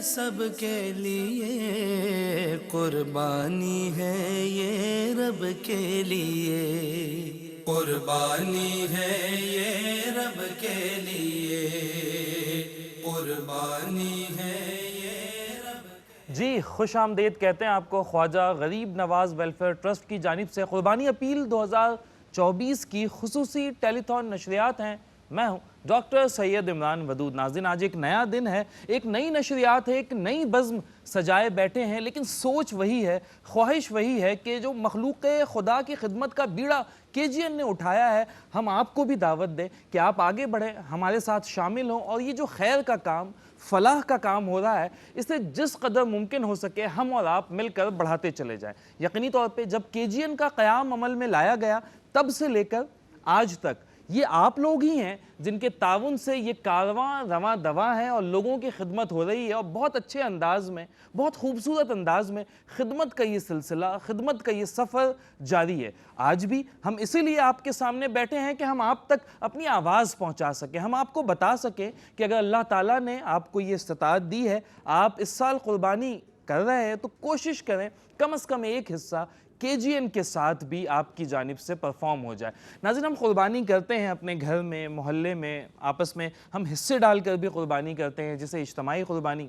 سب کے لیے قربانی ہے یہ رب کے لیے، قربانی ہے یہ رب کے لیے، قربانی ہے یہ رب۔ جی خوش آمدید کہتے ہیں آپ کو خواجہ غریب نواز ویلفیئر ٹرسٹ کی جانب سے۔ قربانی اپیل 2024 کی خصوصی ٹیلی تھون نشریات ہیں۔ میں ہوں ڈاکٹر سید عمران ودود۔ ناظرین، آج ایک نیا دن ہے، ایک نئی نشریات ہے، ایک نئی بزم سجائے بیٹھے ہیں، لیکن سوچ وہی ہے، خواہش وہی ہے کہ جو مخلوق خدا کی خدمت کا بیڑا KGN نے اٹھایا ہے، ہم آپ کو بھی دعوت دیں کہ آپ آگے بڑھیں، ہمارے ساتھ شامل ہوں، اور یہ جو خیر کا کام، فلاح کا کام ہو رہا ہے، اسے جس قدر ممکن ہو سکے ہم اور آپ مل کر بڑھاتے چلے جائیں۔ یقینی طور پہ جب KGN کا قیام عمل میں لایا گیا، تب سے لے کر آج تک یہ آپ لوگ ہی ہیں جن کے تعاون سے یہ کارواں رواں دواں ہے اور لوگوں کی خدمت ہو رہی ہے، اور بہت اچھے انداز میں، بہت خوبصورت انداز میں خدمت کا یہ سلسلہ، خدمت کا یہ سفر جاری ہے۔ آج بھی ہم اسی لیے آپ کے سامنے بیٹھے ہیں کہ ہم آپ تک اپنی آواز پہنچا سکیں، ہم آپ کو بتا سکیں کہ اگر اللہ تعالیٰ نے آپ کو یہ استطاعت دی ہے، آپ اس سال قربانی کر رہے ہیں، تو کوشش کریں کم از کم ایک حصہ KGN کے ساتھ بھی آپ کی جانب سے پرفارم ہو جائے۔ ناظرین، ہم قربانی کرتے ہیں اپنے گھر میں، محلے میں، آپس میں ہم حصے ڈال کر بھی قربانی کرتے ہیں، جسے اجتماعی قربانی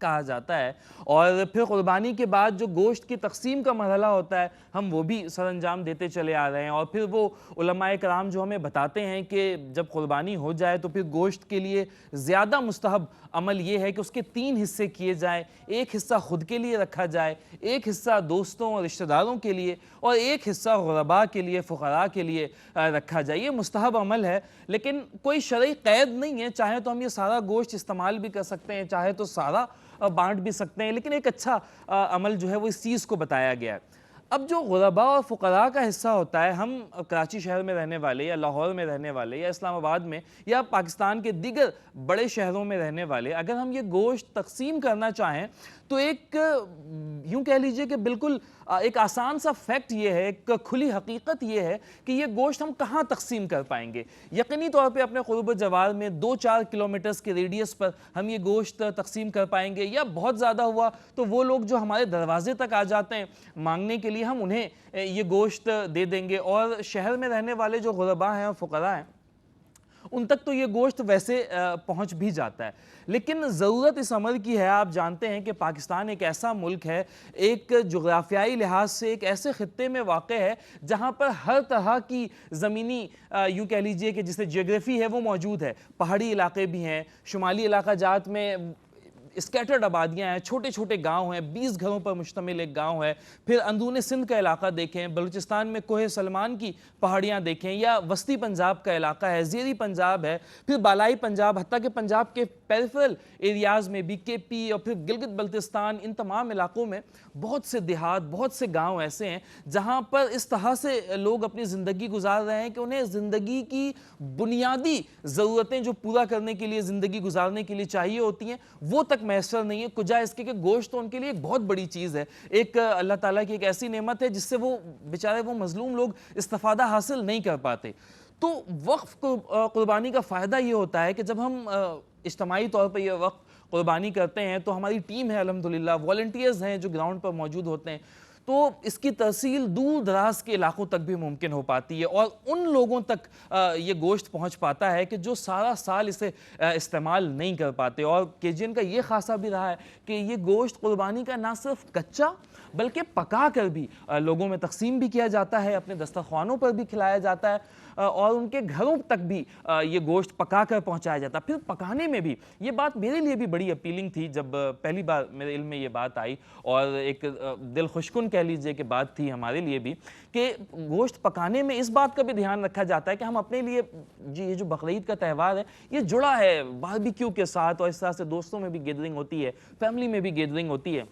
کہا جاتا ہے، اور پھر قربانی کے بعد جو گوشت کی تقسیم کا مرحلہ ہوتا ہے، ہم وہ بھی سر انجام دیتے چلے آ رہے ہیں۔ اور پھر وہ علماء کرام جو ہمیں بتاتے ہیں کہ جب قربانی ہو جائے تو پھر گوشت کے لیے زیادہ مستحب عمل یہ ہے کہ اس کے 3 حصے کیے جائیں، ایک حصہ خود کے لیے رکھا جائے، ایک حصہ دوستوں اور رشتہ داروں کے لیے، اور ایک حصہ غرباء کے لیے، فقراء کے لیے رکھا جائے۔ یہ مستحب عمل ہے، لیکن کوئی شرعی قید نہیں ہے، چاہے تو ہم یہ سارا گوشت استعمال بھی کر سکتے ہیں، چاہے تو سارا بانٹ بھی سکتے ہیں، لیکن ایک اچھا عمل جو ہے وہ اس چیز کو بتایا گیا ہے۔ اب جو غرباء اور فقراء کا حصہ ہوتا ہے، ہم کراچی شہر میں رہنے والے یا لاہور میں رہنے والے یا اسلام آباد میں یا پاکستان کے دیگر بڑے شہروں میں رہنے والے، اگر ہم یہ گوشت تقسیم کرنا چاہیں تو ایک یوں کہہ لیجئے کہ بالکل ایک آسان سا فیکٹ یہ ہے، ایک کھلی حقیقت یہ ہے کہ یہ گوشت ہم کہاں تقسیم کر پائیں گے۔ یقینی طور پہ اپنے قرب و جوار میں 2-4 کلومیٹرز کے ریڈیس پر ہم یہ گوشت تقسیم کر پائیں گے، یا بہت زیادہ ہوا تو وہ لوگ جو ہمارے دروازے تک آ جاتے ہیں مانگنے کے لیے، ہم انہیں یہ گوشت دے دیں گے۔ اور شہر میں رہنے والے جو غرباء ہیں اور فقراء ہیں، ان تک تو یہ گوشت ویسے پہنچ بھی جاتا ہے، لیکن ضرورت اس عمل کی ہے۔ آپ جانتے ہیں کہ پاکستان ایک ایسا ملک ہے، ایک جغرافیائی لحاظ سے ایک ایسے خطے میں واقع ہے جہاں پر ہر طرح کی زمینی یوں کہہ لیجئے کہ جسے جیوگرافی ہے وہ موجود ہے۔ پہاڑی علاقے بھی ہیں، شمالی علاقہ جات میں اسکیٹرڈ آبادیاں ہیں، چھوٹے چھوٹے گاؤں ہیں، 20 گھروں پر مشتمل ایک گاؤں ہے۔ پھر اندرون سندھ کا علاقہ دیکھیں، بلوچستان میں کوہ سلمان کی پہاڑیاں دیکھیں، یا وسطی پنجاب کا علاقہ ہے، زیری پنجاب ہے، پھر بالائی پنجاب، حتیٰ کہ پنجاب کے پیریفرل ایریاز میں بھی KP اور پھر گلگت بلتستان، ان تمام علاقوں میں بہت سے دیہات، بہت سے گاؤں ایسے ہیں جہاں پر اس طرح سے لوگ اپنی زندگی گزار رہے ہیں کہ انہیں زندگی کی بنیادی ضرورتیں جو پورا کرنے کے لیے، زندگی گزارنے کے لیے چاہیے ہوتی ہیں، وہ تک میسر نہیں ہے، کجا اس کے کہ گوشت تو ان کے لیے ایک بہت بڑی چیز ہے، ایک اللہ تعالیٰ کی ایک ایسی نعمت ہے جس سے وہ بیچارے وہ مظلوم لوگ استفادہ حاصل نہیں کر پاتے۔ تو وقف قربانی کا فائدہ یہ ہوتا ہے کہ جب ہم اجتماعی طور پر یہ وقف قربانی کرتے ہیں تو ہماری ٹیم ہے الحمدللہ، والنٹیئرز ہیں جو گراؤنڈ پر موجود ہوتے ہیں، تو اس کی ترسیل دور دراز کے علاقوں تک بھی ممکن ہو پاتی ہے، اور ان لوگوں تک یہ گوشت پہنچ پاتا ہے کہ جو سارا سال اسے استعمال نہیں کر پاتے۔ اور KGN کا یہ خاصہ بھی رہا ہے کہ یہ گوشت قربانی کا نہ صرف کچا بلکہ پکا کر بھی لوگوں میں تقسیم بھی کیا جاتا ہے، اپنے دسترخوانوں پر بھی کھلایا جاتا ہے، اور ان کے گھروں تک بھی یہ گوشت پکا کر پہنچایا جاتا ہے۔ پھر پکانے میں بھی یہ بات میرے لیے بھی بڑی اپیلنگ تھی جب پہلی بار میرے علم میں یہ بات آئی، اور ایک دل خوشکن کہہ لیجئے کہ بات تھی ہمارے لیے بھی، کہ گوشت پکانے میں اس بات کا بھی دھیان رکھا جاتا ہے کہ ہم اپنے لیے یہ جو بقرعید کا تہوار ہے یہ جڑا ہے باربیکیو کے ساتھ، اور اس طرح سے دوستوں میں بھی گیدرنگ ہوتی ہے، فیملی میں بھی گیدرنگ ہوتی ہے،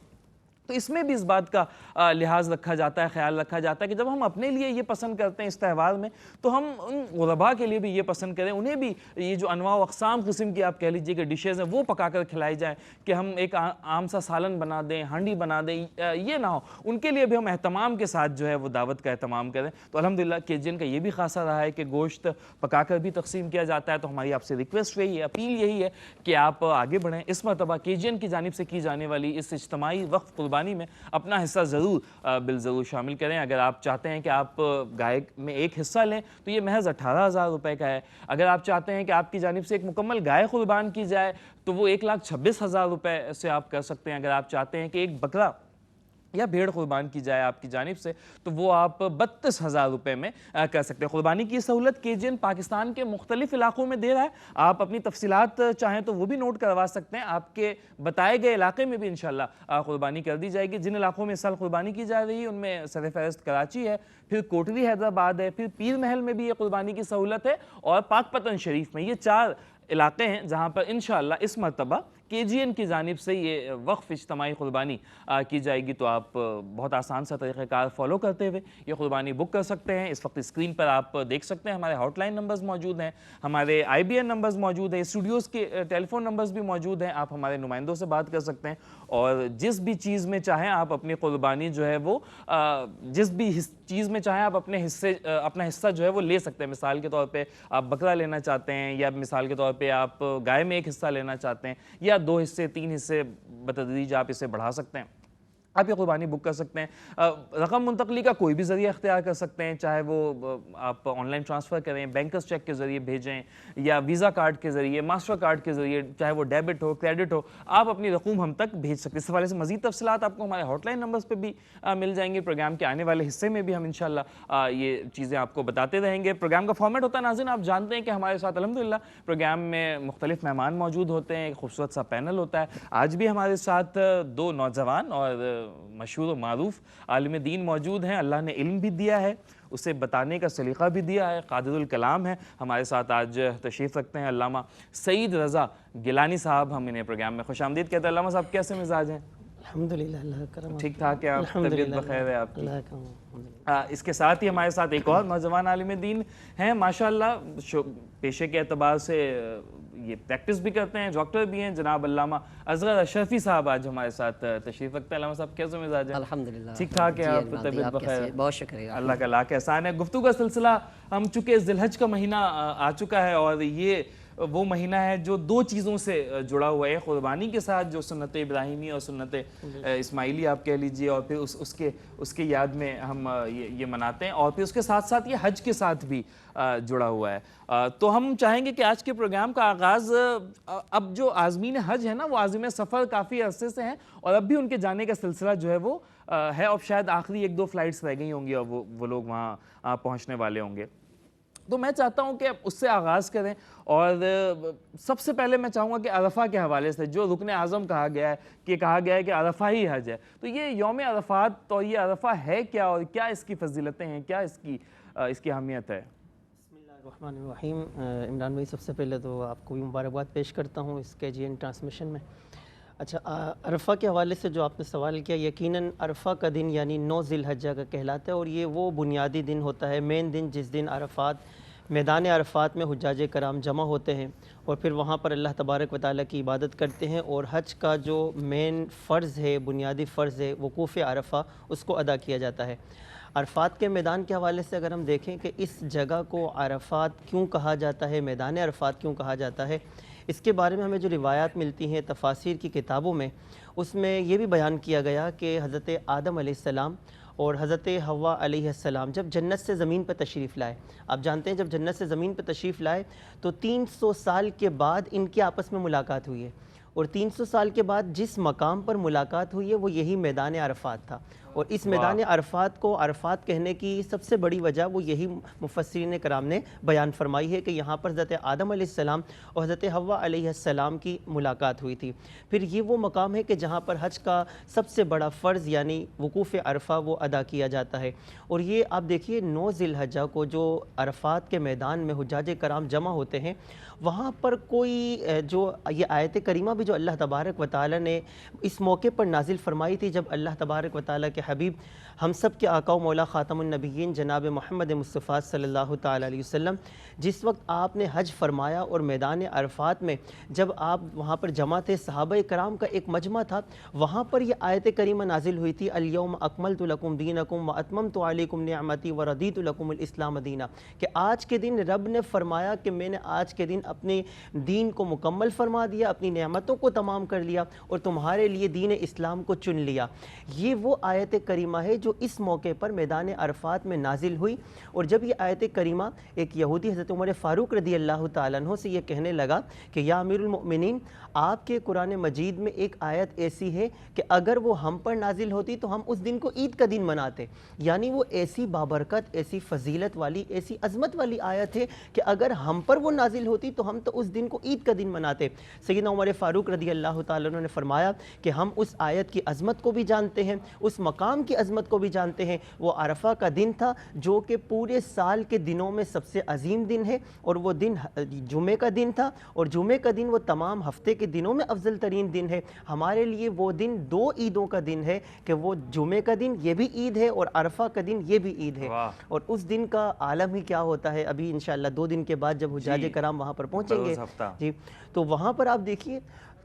تو اس میں بھی اس بات کا لحاظ رکھا جاتا ہے، خیال رکھا جاتا ہے کہ جب ہم اپنے لیے یہ پسند کرتے ہیں اس تہوار میں تو ہم ان غرباء کے لیے بھی یہ پسند کریں، انہیں بھی یہ جو انواع و اقسام قسم کی آپ کہہ لیجئے کہ ڈشز ہیں وہ پکا کر کھلائی جائیں، کہ ہم ایک عام سا سالن بنا دیں، ہانڈی بنا دیں، یہ نہ ہو، ان کے لیے بھی ہم اہتمام کے ساتھ جو ہے وہ دعوت کا اہتمام کریں۔ تو الحمدللہ KGN کا یہ بھی خاصہ رہا ہے کہ گوشت پکا کر بھی تقسیم کیا جاتا ہے۔ تو ہماری آپ سے ریکویسٹ یہی ہے، اپیل یہی ہے کہ آپ آگے بڑھیں، اس مرتبہ KGN کی جانب سے کی جانے والی اس اجتماعی وقف قربانی میں اپنا حصہ ضرور بالضرور شامل کریں۔ اگر آپ چاہتے ہیں کہ آپ گائے میں ایک حصہ لیں تو یہ محض 18,000 روپے کا ہے۔ اگر آپ چاہتے ہیں کہ آپ کی جانب سے ایک مکمل گائے قربان کی جائے تو وہ 1,26,000 روپے سے آپ کر سکتے ہیں۔ اگر آپ چاہتے ہیں کہ ایک بکرا یا بھیڑ قربان کی جائے آپ کی جانب سے تو وہ آپ 32,000 روپے میں کر سکتے ہیں۔ قربانی کی سہولت KGN پاکستان کے مختلف علاقوں میں دے رہا ہے، آپ اپنی تفصیلات چاہیں تو وہ بھی نوٹ کروا سکتے ہیں، آپ کے بتائے گئے علاقے میں بھی انشاءاللہ قربانی کر دی جائے گی۔ جن علاقوں میں اس سال قربانی کی جا رہی ہے ان میں سر فہرست کراچی ہے، پھر کوٹلی حیدرآباد ہے، پھر پیر محل میں بھی یہ قربانی کی سہولت ہے، اور پاک پتن شریف میں۔ یہ 4 علاقے ہیں جہاں پر انشاءاللہ اس مرتبہ KGN کی جانب سے یہ وقف اجتماعی قربانی کی جائے گی۔ تو آپ بہت آسان سا طریقہ کار فالو کرتے ہوئے یہ قربانی بک کر سکتے ہیں۔ اس وقت اسکرین پر آپ دیکھ سکتے ہیں ہمارے ہاٹ لائن نمبرز موجود ہیں، ہمارے IBN نمبرز موجود ہیں، اسٹوڈیوز کے ٹیلی فون نمبرز بھی موجود ہیں، آپ ہمارے نمائندوں سے بات کر سکتے ہیں، اور جس بھی چیز میں چاہیں آپ اپنی قربانی جو ہے وہ جس بھی چیز میں چاہیں آپ اپنا حصہ جو ہے وہ لے سکتے ہیں۔ مثال کے طور پہ آپ بکرا لینا چاہتے ہیں، یا مثال کے طور پہ آپ گائے میں ایک حصہ لینا چاہتے ہیں، یا 2 حصے 3 حصے بتدریج آپ اسے بڑھا سکتے ہیں، آپ یہ قربانی بک کر سکتے ہیں۔ رقم منتقلی کا کوئی بھی ذریعہ اختیار کر سکتے ہیں، چاہے وہ آپ آن لائن ٹرانسفر کریں، بینکرز چیک کے ذریعے بھیجیں، یا ویزا کارڈ کے ذریعے، ماسٹر کارڈ کے ذریعے، چاہے وہ ڈیبٹ ہو کریڈٹ ہو، آپ اپنی رقوم ہم تک بھیج سکتے ہیں۔ اس حوالے سے مزید تفصیلات آپ کو ہمارے ہاٹ لائن نمبرز پہ بھی مل جائیں گے۔ پروگرام کے آنے والے حصے میں بھی ہم انشاءاللہ یہ چیزیں آپ کو بتاتے رہیں گے۔ پروگرام کا فارمیٹ ہوتا ہے ناظرین، آپ جانتے ہیں کہ ہمارے ساتھ الحمدللہ پروگرام میں مختلف مہمان موجود ہوتے ہیں، ایک خوبصورت سا پینل ہوتا ہے۔ آج بھی ہمارے ساتھ 2 نوجوان اور مشہور و معروف عالم دین موجود ہیں۔ اللہ نے علم بھی دیا ہے، اسے بتانے کا سلیقہ بھی دیا ہے، قادر الکلام ہے۔ ہمارے ساتھ آج تشریف رکھتے ہیں علامہ سعید رضا گیلانی صاحب۔ ہم انہیں پروگرام میں خوش آمدید کہتے ہیں۔ علامہ صاحب کیسے مزاج ہیں؟ الحمدللہ، اللہ کا کرم، ٹھیک ٹھاک ہے آپ؟ طبیعت بخیر ہے آپ کی؟ اس کے ساتھ ہی ہمارے ساتھ ایک اور نوجوان عالم دین ہیں، ماشاءاللہ پیشے کے اعتبار سے یہ پریکٹس بھی کرتے ہیں، ڈاکٹر بھی ہیں، جناب علامہ اصغر اشرفی صاحب آج ہمارے ساتھ تشریف رکھتے ہیں۔ علامہ صاحب کیسے مزاج ہیں؟ الحمدللہ ٹھیک ٹھاک ہے آپ؟ طبیعت بخیر ہے؟ بہت شکریہ، اللہ کا لاکھ احسان ہے۔ گفتگو کا سلسلہ ہم چونکہ ذی الحج کا مہینہ آ چکا ہے، اور یہ وہ مہینہ ہے جو 2 چیزوں سے جڑا ہوا ہے، قربانی کے ساتھ جو سنت ابراہیمی اور سنت اسماعیلی آپ کہہ لیجئے، اور پھر اس کے یاد میں ہم یہ مناتے ہیں، اور پھر اس کے ساتھ ساتھ یہ حج کے ساتھ بھی جڑا ہوا ہے۔ تو ہم چاہیں گے کہ آج کے پروگرام کا آغاز، اب جو عازمین حج ہیں نا وہ عازم سفر کافی عرصے سے ہیں، اور اب بھی ان کے جانے کا سلسلہ جو ہے وہ ہے، اب شاید آخری 1-2 فلائٹس رہ گئی ہوں گی اور وہ لوگ وہاں پہنچنے والے ہوں گے۔ تو میں چاہتا ہوں کہ اس سے آغاز کریں، اور سب سے پہلے میں چاہوں گا کہ عرفہ کے حوالے سے جو رکن اعظم کہا گیا ہے کہ عرفہ ہی حج ہے، تو یہ یوم عرفات اور یہ عرفہ ہے کیا، اور کیا اس کی فضیلتیں ہیں، کیا اس کی اہمیت ہے؟ بسم اللہ الرحمن الرحیم۔ عمران بھائی، سب سے پہلے تو آپ کو بھی مبارکباد پیش کرتا ہوں اس KGN ٹرانسمیشن میں۔ اچھا، عرفہ کے حوالے سے جو آپ نے سوال کیا، یقیناً عرفہ کا دن یعنی 9 ذی الحجہ کا کہلاتا ہے، اور یہ وہ بنیادی دن ہوتا ہے، مین دن، جس دن میدان عرفات میں حجاج کرام جمع ہوتے ہیں، اور پھر وہاں پر اللہ تبارک و تعالیٰ کی عبادت کرتے ہیں، اور حج کا جو مین فرض ہے، بنیادی فرض ہے، وقوف عرفہ، اس کو ادا کیا جاتا ہے۔ عرفات کے میدان کے حوالے سے اگر ہم دیکھیں کہ اس جگہ کو عرفات کیوں کہا جاتا ہے، میدان عرفات کیوں کہا جاتا ہے، اس کے بارے میں ہمیں جو روایات ملتی ہیں تفاسیر کی کتابوں میں، اس میں یہ بھی بیان کیا گیا کہ حضرت آدم علیہ السلام اور حضرت حوا علیہ السلام جب جنت سے زمین پر تشریف لائے، آپ جانتے ہیں جب جنت سے زمین پر تشریف لائے تو 300 سال کے بعد ان کے آپس میں ملاقات ہوئی ہے، اور 300 سال کے بعد جس مقام پر ملاقات ہوئی ہے وہ یہی میدان عرفات تھا، اور اس میدان عرفات کو عرفات کہنے کی سب سے بڑی وجہ وہ یہی مفسرین کرام نے بیان فرمائی ہے کہ یہاں پر حضرت آدم علیہ السلام اور حضرت حوا علیہ السلام کی ملاقات ہوئی تھی۔ پھر یہ وہ مقام ہے کہ جہاں پر حج کا سب سے بڑا فرض یعنی وقوف عرفہ وہ ادا کیا جاتا ہے، اور یہ آپ دیکھیے 9 ذی الحجہ کو جو عرفات کے میدان میں حجاج کرام جمع ہوتے ہیں، وہاں پر کوئی جو یہ آیت کریمہ بھی جو اللہ تبارک و تعالی نے اس موقع پر نازل فرمائی تھی، جب اللہ تبارک و تعالی کے حبیب ہم سب کے آقا و مولا خاتم النبیین جناب محمد مصطفیٰ صلی اللہ تعالی علیہ وسلم جس وقت آپ نے حج فرمایا اور میدان عرفات میں جب آپ وہاں پر جمع تھے، صحابہ کرام کا ایک مجمع تھا، وہاں پر یہ آیت کریمہ نازل ہوئی تھی، الیوم اکملت لکم دینکم واتممت علیکم نعمتی ورضیت لکم الاسلام دینا، کہ آج کے دن رب نے فرمایا کہ میں نے آج کے دن اپنے دین کو مکمل فرما دیا، اپنی نعمتوں کو تمام کر لیا اور تمہارے لیے دین اسلام کو چن لیا۔ یہ وہ آیت کریمہ ہے جو اس موقع پر میدان عرفات میں نازل ہوئی، اور جب یہ آیت کریمہ ایک یہودی حضرت عمر فاروق رضی اللہ تعالیٰ عنہ سے یہ کہنے لگا کہ یا امیر المؤمنین، آپ کے قرآن مجید میں ایک آیت ایسی ہے کہ اگر وہ ہم پر نازل ہوتی تو ہم اس دن کو عید کا دن مناتے، یعنی وہ ایسی بابرکت، ایسی فضیلت والی، ایسی عظمت والی آیت ہے کہ اگر ہم پر وہ نازل ہوتی تو ہم تو اس دن کو عید کا دن مناتے۔ سیدنا عمر فاروق رضی اللہ تعالیٰ عنہ نے فرمایا کہ ہم اس آیت کی عظمت کو بھی جانتے ہیں، اس مقام کی عظمت کو بھی جانتے ہیں۔ وہ عرفہ کا دن تھا جو کہ پورے سال کے دنوں میں سب سے عظیم دن ہے، اور وہ دن جمعے کا دن تھا، اور جمعے کا دن وہ تمام ہفتے کے دنوں میں افضل ترین دن ہے۔ ہمارے لیے وہ دن دو عیدوں کا دن ہے کہ وہ جمعے کا دن یہ بھی عید ہے اور عرفہ کا دن یہ بھی عید ہے۔ اور اس دن کا عالم ہی کیا ہوتا ہے، ابھی انشاءاللہ 2 دن کے بعد جب حجاج کرام وہاں پر پہنچیں گے جی، تو وہاں پر آپ دیکھیے،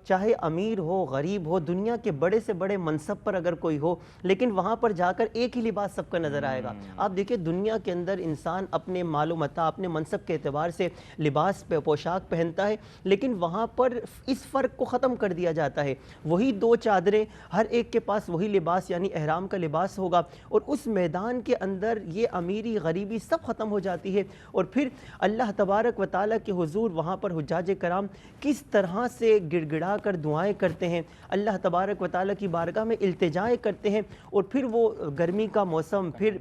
چاہے امیر ہو، غریب ہو، دنیا کے بڑے سے بڑے منصب پر اگر کوئی ہو، لیکن وہاں پر جا کر ایک ہی لباس سب کا نظر آئے گا۔ آپ دیکھیں دنیا کے اندر انسان اپنے مال و متاع، اپنے منصب کے اعتبار سے لباس پہ پوشاک پہنتا ہے، لیکن وہاں پر اس فرق کو ختم کر دیا جاتا ہے۔ وہی 2 چادریں، ہر ایک کے پاس وہی لباس یعنی احرام کا لباس ہوگا، اور اس میدان کے اندر یہ امیری غریبی سب ختم ہو جاتی ہے، اور پھر اللہ تبارک و تعالیٰ کے حضور وہاں پر حجاج کرام کس طرح سے گڑ گڑا کر دعائیں کرتے ہیں، اللہ تبارک و تعالیٰ کی بارگاہ میں التجائیں کرتے ہیں، اور پھر وہ گرمی کا موسم، پھر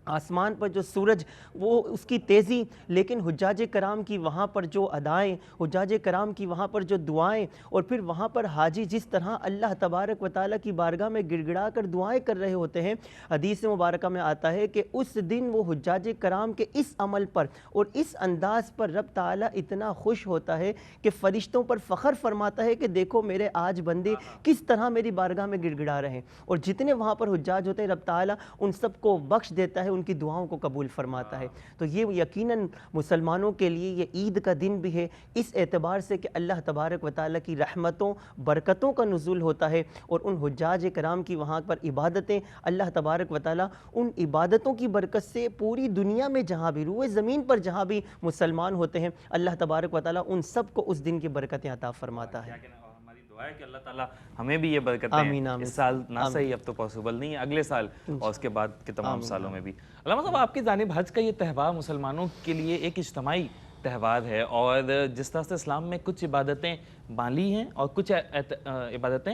آسمان پر جو سورج وہ اس کی تیزی، لیکن حجاج کرام کی وہاں پر جو ادائیں، حجاج کرام کی وہاں پر جو دعائیں، اور پھر وہاں پر حاجی جس طرح اللہ تبارک و تعالیٰ کی بارگاہ میں گڑ گڑا کر دعائیں کر رہے ہوتے ہیں۔ حدیث مبارکہ میں آتا ہے کہ اس دن وہ حجاج کرام کے اس عمل پر اور اس انداز پر رب تعالیٰ اتنا خوش ہوتا ہے کہ فرشتوں پر فخر فرماتا ہے کہ دیکھو میرے آج بندے کس طرح میری بارگاہ میں گڑ گڑا رہے ہیں، اور جتنے وہاں پر حجاج ہوتے ہیں رب تعالیٰ ان سب کو بخش دیتا ہے، ان کی دعاؤں کو قبول فرماتا ہے۔ تو یہ یقیناً مسلمانوں کے لیے یہ عید کا دن بھی ہے، اس اعتبار سے کہ اللہ تبارک و تعالیٰ کی رحمتوں برکتوں کا نزول ہوتا ہے، اور ان حجاج کرام کی وہاں پر عبادتیں، اللہ تبارک و تعالیٰ ان عبادتوں کی برکت سے پوری دنیا میں جہاں بھی روئے زمین پر جہاں بھی مسلمان ہوتے ہیں، اللہ تبارک و تعالیٰ ان سب کو اس دن کی برکتیں عطا فرماتا ہے۔ دعا ہے کہ اللہ تعالیٰ ہمیں بھی یہ برکتیں اس سال نہ صحیح اب تو پاسبل نہیں ہے، اگلے سال اور اس کے بعد کے تمام سالوں میں بھی۔ علامہ صاحب، آپ کی جانب حج کا یہ تہوار مسلمانوں کے لیے ایک اجتماعی تہوار ہے، اور جس طرح سے اسلام میں کچھ عبادتیں مالی ہیں اور کچھ عبادتیں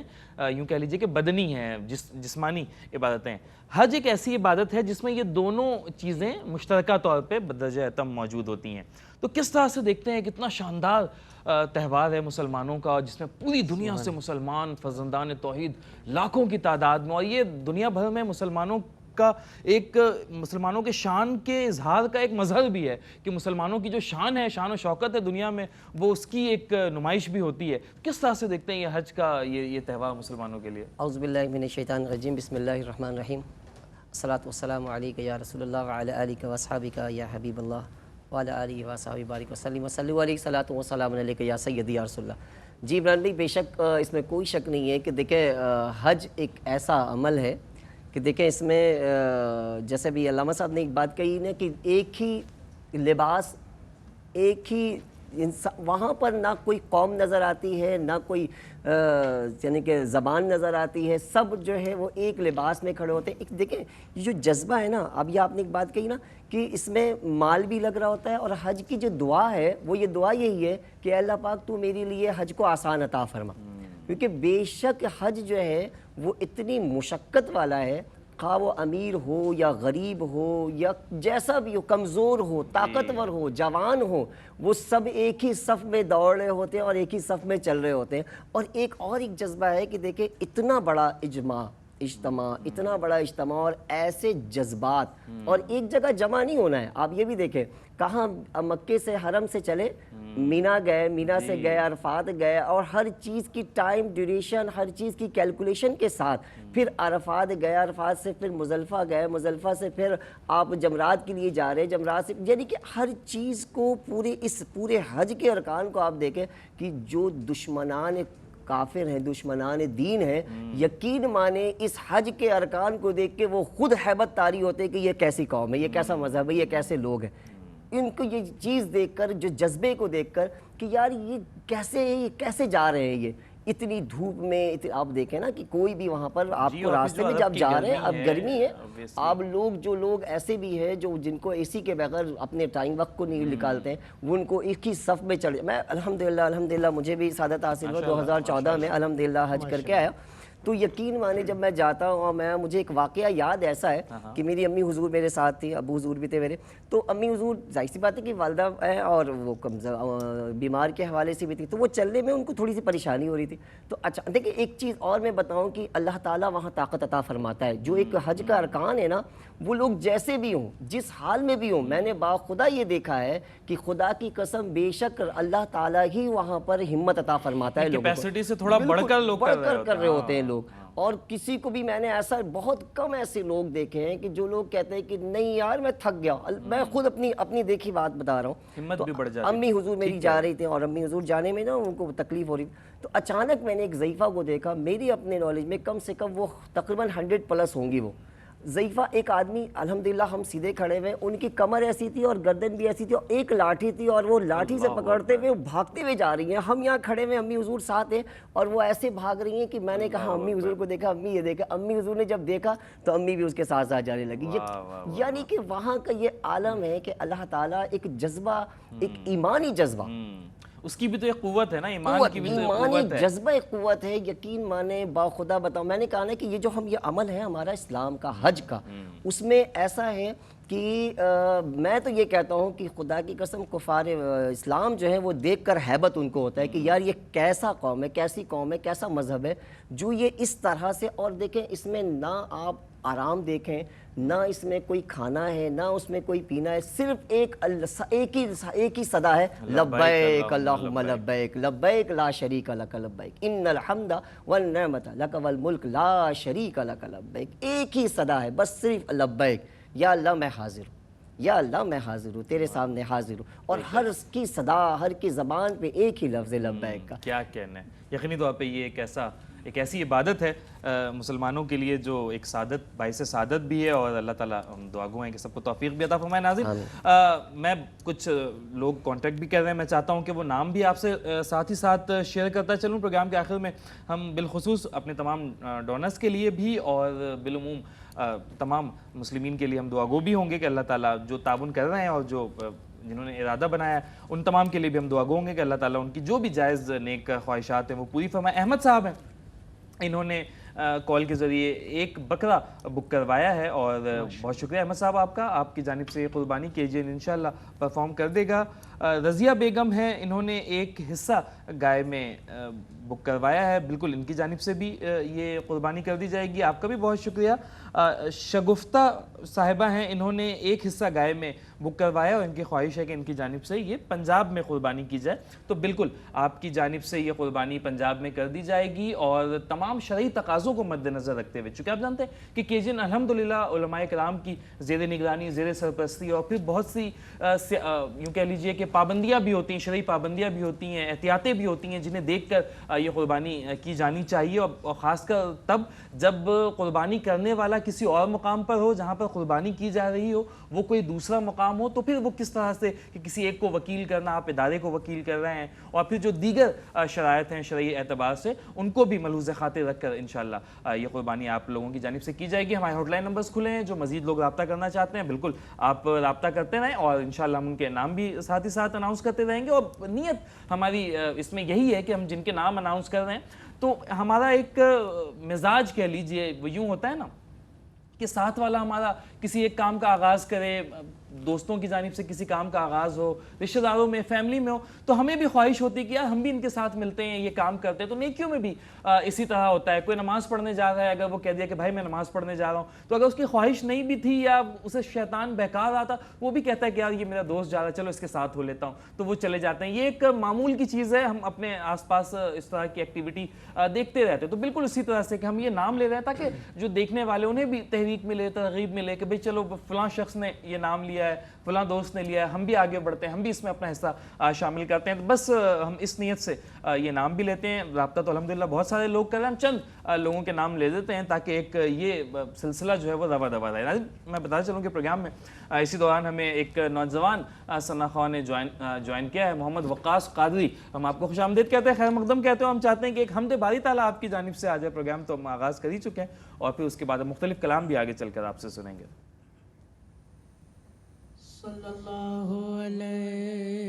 یوں کہہ لیجئے کہ بدنی ہیں، جسمانی عبادتیں۔ حج ایک ایسی عبادت ہے جس میں یہ دونوں چیزیں مشترکہ طور پہ بدرجہ اتم موجود ہوتی ہیں، تو کس طرح سے دیکھتے ہیں کتنا شاندار تہوار ہے مسلمانوں کا، جس میں پوری دنیا سے مسلمان فرزندان توحید لاکھوں کی تعداد میں، اور یہ دنیا بھر میں مسلمانوں کا ایک مسلمانوں کے شان کے اظہار کا ایک مظہر بھی ہے کہ مسلمانوں کی جو شان ہے، شان و شوکت ہے دنیا میں، وہ اس کی ایک نمائش بھی ہوتی ہے۔ کس طرح سے دیکھتے ہیں یہ حج کا یہ تہوار مسلمانوں کے لیے؟ اعوذ باللہ من الشیطان الرجیم، بسم اللہ الرحمن الرحیم، الصلاۃ والسلام علیک یا رسول اللہ وعلی آلک واصحابک یا حبیب اللہ وعلی آلہ وصحبہ بارک وسلم وصلوا علیہ الصلاۃ والسلام علیک یا سیدی یا رسول اللہ۔ جی عمران بھائی، بے شک اس میں کوئی شک نہیں ہے کہ دیکھیں حج ایک ایسا عمل ہے کہ دیکھیں اس میں جیسے بھی علامہ صاحب نے ایک بات کہی نا کہ ایک ہی لباس، ایک ہی وہاں پر نہ کوئی قوم نظر آتی ہے، نہ کوئی یعنی کہ زبان نظر آتی ہے، سب جو ہے وہ ایک لباس میں کھڑے ہوتے ہیں۔ ایک دیکھیں یہ جو جذبہ ہے نا، اب یہ آپ نے ایک بات کہی نا کہ اس میں مال بھی لگ رہا ہوتا ہے، اور حج کی جو دعا ہے وہ یہ دعا یہی ہے کہ اللہ پاک تو میرے لیے حج کو آسان عطا فرما، کیونکہ بے شک حج جو ہے وہ اتنی مشقت والا ہے، خواہ وہ امیر ہو یا غریب ہو یا جیسا بھی ہو، کمزور ہو، طاقتور ہو، جوان ہو، وہ سب ایک ہی صف میں دوڑ رہے ہوتے ہیں اور ایک ہی صف میں چل رہے ہوتے ہیں۔ اور ایک جذبہ ہے کہ دیکھیں اتنا بڑا اجتماع، اتنا بڑا اجتماع اور ایسے جذبات، اور ایک جگہ جمع نہیں ہونا ہے۔ آپ یہ بھی دیکھیں، کہاں مکے سے حرم سے چلے مینا گئے, مینا سے گئے عرفات گئے, اور ہر چیز کی ٹائم ڈیوریشن, ہر چیز کی کیلکولیشن کے ساتھ پھر عرفات گئے, عرفات سے پھر مزدلفہ گئے, مزدلفہ سے پھر آپ جمرات کے لیے جا رہے ہیں, جمرات سے, یعنی کہ ہر چیز کو پورے حج کے ارکان کو آپ دیکھیں کہ جو دشمنان کافر ہیں, دشمنان دین ہیں, یقین مانے اس حج کے ارکان کو دیکھ کے وہ خود حیبت طاری ہوتے کہ یہ کیسی قوم ہے, یہ کیسا مذہب ہے, یہ کیسے لوگ ہیں. ان کو یہ چیز دیکھ کر, جو جذبے کو دیکھ کر کہ یار یہ کیسے جا رہے ہیں, یہ اتنی دھوپ میں, آپ دیکھیں نا کہ کوئی بھی وہاں پر آپ کو راستے میں جب جا رہے ہیں, اب گرمی ہے, آپ جو لوگ ایسے بھی ہیں جن کو اے سی کے بغیر اپنے ٹائم وقت کو نہیں نکالتے ہیں, وہ ان کو ایک ہی صف میں چڑھے. میں الحمدللہ مجھے بھی سعادت حاصل ہوا 2014 میں الحمدللہ حج کر کے آیا. تو یقین مانے جب میں جاتا ہوں, اور مجھے ایک واقعہ یاد ایسا ہے کہ میری امی حضور میرے ساتھ تھی, ابو حضور بھی تھے میرے. تو امی حضور ظاہر سی بات ہے کہ والدہ ہے اور وہ بیمار کے حوالے سے بھی تھی, تو وہ چلنے میں ان کو تھوڑی سی پریشانی ہو رہی تھی. تو اچھا دیکھیں ایک چیز اور میں بتاؤں کہ اللہ تعالیٰ وہاں طاقت عطا فرماتا ہے. جو ایک حج کا ارکان ہے نا, وہ لوگ جیسے بھی ہوں, جس حال میں بھی ہوں, میں نے باخدا یہ دیکھا ہے کہ خدا کی قسم بے شک اللہ تعالیٰ ہی وہاں پر ہمت عطا فرماتا ہے. لوگوں کو کیپیسٹی سے تھوڑا بڑھ کر لوگ کر رہے ہوتے ہیں لوگ. اور کسی کو بھی میں نے ایسا بہت کم ایسے لوگ دیکھے ہیں کہ جو لوگ کہتے ہیں کہ نہیں یار میں تھک گیا. میں خود اپنی دیکھی بات بتا رہا ہوں. ہمت بھی بڑھ جاتی. امی حضور میری جا رہی تھی, اور امی حضور جانے میں نا ان کو تکلیف ہو رہی تھی. تو اچانک میں نے ایک ضعیفہ کو دیکھا, میری اپنے نالج میں کم سے کم وہ تقریباً 100+ ہوں گی. وہ ضعیفہ ایک آدمی, الحمدللہ ہم سیدھے کھڑے ہوئے, ان کی کمر ایسی تھی اور گردن بھی ایسی تھی, اور ایک لاٹھی تھی, اور وہ لاٹھی سے پکڑتے ہوئے بھاگتے ہوئے جا رہی ہیں. ہم یہاں کھڑے ہوئے, امی حضور ساتھ ہیں, اور وہ ایسے بھاگ رہی ہیں کہ میں نے کہا امی حضور کو دیکھا, امی یہ دیکھا. امی حضور نے جب دیکھا تو امی بھی اس کے ساتھ ساتھ جانے لگی. یعنی کہ وہاں کا یہ عالم ہے کہ اللہ تعالیٰ ایک جذبہ, ایک ایمانی جذبہ, اس کی بھی تو ایک قوت ہے نا, ایمان کی بھی تو ایک قوت ہے, جذبہ ایک قوت ہے. یقین مانے باخدا بتاؤں, میں نے کہا نا کہ یہ جو یہ عمل ہے ہمارا اسلام کا, حج کا, اس میں ایسا ہے کہ میں تو یہ کہتا ہوں کہ خدا کی قسم کفار اسلام جو ہے وہ دیکھ کر ہیبت ان کو ہوتا ہے کہ یار یہ کیسا قوم ہے, کیسی قوم ہے, کیسا مذہب ہے جو یہ اس طرح سے. اور دیکھیں اس میں نہ آپ آرام دیکھیں, نہ اس میں کوئی کھانا ہے, نہ اس میں کوئی پینا ہے, صرف ایک ہی صدا ہے, لبیک اللہم لبیک, لبیک لا شریک لک لبیک, ان الحمد والنعمت لک والملک لا شریک لک لبیک. ایک ہی صدا ہے بس, صرف لبیک, یا اللہ میں حاضر ہوں, یا اللہ میں حاضر ہوں, تیرے سامنے حاضر ہوں. اور ہر کی صدا, ہر کی زبان پہ ایک ہی لفظ لبیک کا. کیا کہنا ہے. یقینی طور پہ یہ ایک ایسی عبادت ہے مسلمانوں کے لیے جو ایک سعادت, باعث سعادت بھی ہے, اور اللہ تعالیٰ ہم دعا گو ہیں کہ سب کو توفیق بھی عطا فرمائے. ناظرین, میں کچھ لوگ کانٹیکٹ بھی کر رہے ہیں, میں چاہتا ہوں کہ وہ نام بھی آپ سے ساتھ ہی ساتھ شیئر کرتا چلوں. پروگرام کے آخر میں ہم بالخصوص اپنے تمام ڈونرز کے لیے بھی اور بالعموم تمام مسلمین کے لیے ہم دعا گو بھی ہوں گے کہ اللہ تعالیٰ جو تعاون کر رہے ہیں اور جو جنہوں نے ارادہ بنایا ہے, ان تمام کے لیے بھی ہم دعا گو ہوں گے کہ اللہ تعالیٰ ان کی جو بھی جائز نیک خواہشات ہیں وہ پوری فرمائے. احمد صاحب ہیں, انہوں نے کال کے ذریعے ایک بکرا بک کروایا ہے, اور بہت شکریہ احمد صاحب آپ کا, آپ کی جانب سے قربانی KGN انشاءاللہ پرفارم کر دے گا. رضیہ بیگم ہیں, انہوں نے ایک حصہ گائے میں بک کروایا ہے, بالکل ان کی جانب سے بھی یہ قربانی کر دی جائے گی. آپ کا بھی بہت شکریہ. شگفتہ صاحبہ ہیں, انہوں نے ایک حصہ گائے میں بک کروایا, اور ان کی خواہش ہے کہ ان کی جانب سے یہ پنجاب میں قربانی کی جائے. تو بالکل آپ کی جانب سے یہ قربانی پنجاب میں کر دی جائے گی, اور تمام شرعی تقاضوں کو مد نظر رکھتے ہوئے, چونکہ آپ جانتے ہیں کہ KGN الحمدللہ علماء کرام کی زیر نگرانی, زیر سرپرستی, اور پھر بہت سی یوں کہہ لیجئے کہ پابندیاں بھی ہوتی ہیں, شرعی پابندیاں بھی ہوتی ہیں, احتیاطیں بھی ہوتی ہیں, جنہیں دیکھ کر یہ قربانی کی جانی چاہیے. اور خاص کر تب جب قربانی کرنے والا کسی اور مقام پر ہو, جہاں پر قربانی کی جا رہی ہو وہ کوئی دوسرا مقام ہو, تو پھر وہ کس طرح سے کہ کسی ایک کو وکیل کرنا, آپ ادارے کو وکیل کر رہے ہیں, اور پھر جو دیگر شرائط ہیں شرعی اعتبار سے ان کو بھی ملحوظ خاطر رکھ کر انشاءاللہ یہ قربانی آپ لوگوں کی جانب سے کی جائے گی. ہمارے ہاٹ لائن نمبرز کھلے ہیں, جو مزید لوگ رابطہ کرنا چاہتے ہیں بالکل آپ رابطہ کرتے رہیں, اور انشاءاللہ ہم ان کے نام بھی ساتھ ہی ساتھ اناؤنس کرتے رہیں گے. اور نیت ہماری اس میں یہی ہے کہ ہم جن کے نام اناؤنس کر رہے ہیں, تو ہمارا ایک مزاج کہہ لیجئے وہ یوں ہوتا ہے نا کہ ساتھ والا ہمارا کسی ایک کام کا آغاز کرے, دوستوں کی جانب سے کسی کام کا آغاز ہو، رشتہ داروں میں، فیملی میں ہو، تو ہمیں بھی خواہش ہوتی ہے کہ یار ہم بھی ان کے ساتھ ملتے ہیں، یہ کام کرتے ہیں. تو نیکیوں میں بھی اسی طرح ہوتا ہے. کوئی نماز پڑھنے جا رہا ہے، اگر وہ کہہ دیا کہ بھائی میں نماز پڑھنے جا رہا ہوں، تو اگر اس کی خواہش نہیں بھی تھی یا اسے شیطان بہکا رہا تھا، وہ بھی کہتا ہے کہ یار یہ میرا دوست جا رہا ہے، چلو اس کے ساتھ ہو لیتا ہوں، تو وہ چلے جاتے ہیں. یہ ایک معمول کی چیز ہے. ہم اپنے آس پاس اس طرح کی ایکٹیویٹی دیکھتے رہتے ہیں. تو بالکل اسی طرح سے کہ ہم یہ نام لے رہے ہیں تاکہ جو دیکھنے والے انہیں بھی تحریک ملے، ترغیب ملے کہ بھئی چلو فلاں شخص نے یہ نام لیا ہے، فلاں دوست نے لیا ہے، ہم بھی آگے بڑھتے ہیں، ہم بھی اس میں اپنا حصہ شامل کرتے ہیں. تو بس ہم اس نیت سے یہ نام بھی لیتے ہیں. رابطہ تو الحمدللہ بہت سارے لوگ کر رہے ہیں، ہم چند لوگوں کے نام لے دیتے ہیں تاکہ ایک یہ سلسلہ جو ہے وہ روا دوا رہے. میں بتا چلوں کہ پروگرام میں اسی دوران ہمیں ایک نوجوان ثنا خواہ نے جوائن کیا ہے، محمد وقاص قادری. ہم آپ کو خوش آمدید کہتے ہیں، خیر مقدم کہتے ہیں. ہم چاہتے ہیں کہ ایک حمد باری تعالیٰ آپ کی جانب سے آ جائے. پروگرام تو ہم آغاز کر ہی چکے ہیں اور پھر اس کے بعد مختلف کلام بھی آگے چل کر آپ سے سنیں گے. صلی اللہ علیہ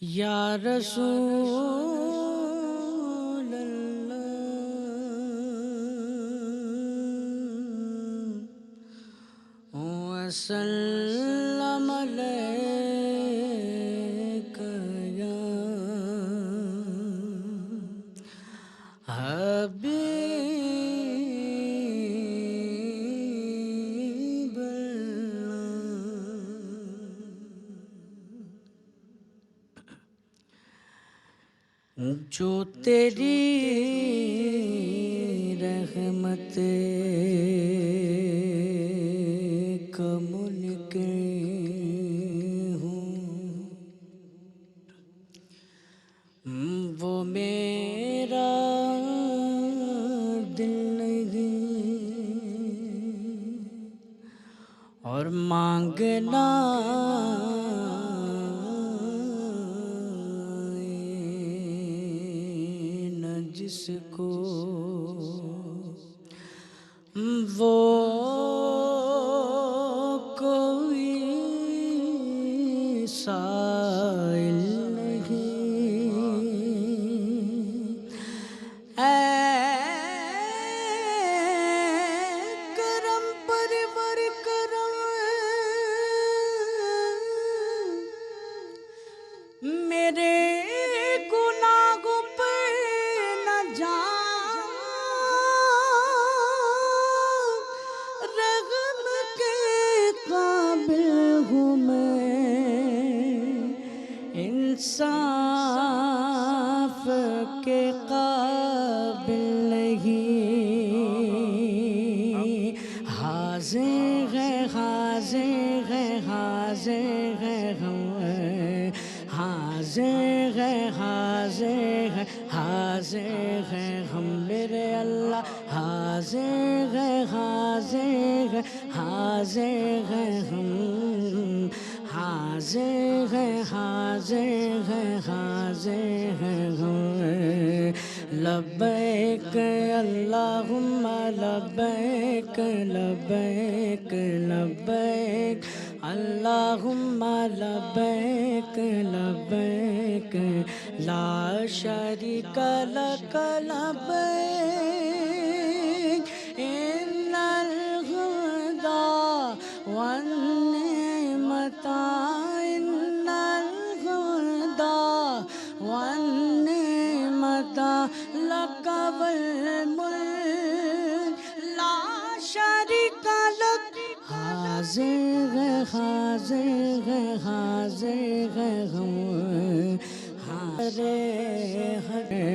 یا رسول اللہ وسلم علیک یا حبیب اللہ. جو تیری رحمت کا منکر ہوں، وہ میرا دل نہیں اور مانگنا جس کو وہ کوئی سائل نہیں. اے کرم پرور کرم میرے گناہوں پہ نہ جا، رحم کے قابل ہوں میں، انصاف کے قابل نہیں. حاضر ہے حاضر ہے حاضر ہے ہم، حاضر ہے حاضر ہے حاضر ہے ہم میرے اللہ. حاضر ہے حاضر ہے حاضر ہے ہم، حاضر ہے حاضر ہے حاضر ہے ہم. لبیک اللہم لبیک لبیک لبیک اللہم لبیک لبیک لا شریک لک لبیک ان الہدی والنعمت ان الہدی والنعمت لک والملک لا شریک لک. حاضر ہے حاضر ہے حاضر ہے ہم، حاضر ہے.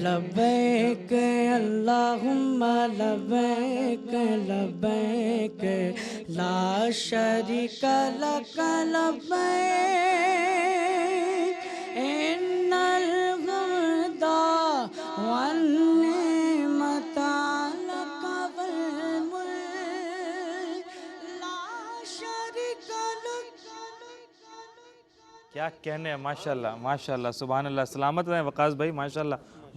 لبیک اللہم لبیک لبیک لا شریک لک لبیک ان الہدی والنعمت لک والملک لا شریک لک. کیا کہنے ہیں، ماشاءاللہ ماشاءاللہ سبحان اللہ. سلامت رہیں وقاص بھائی، ماشاءاللہ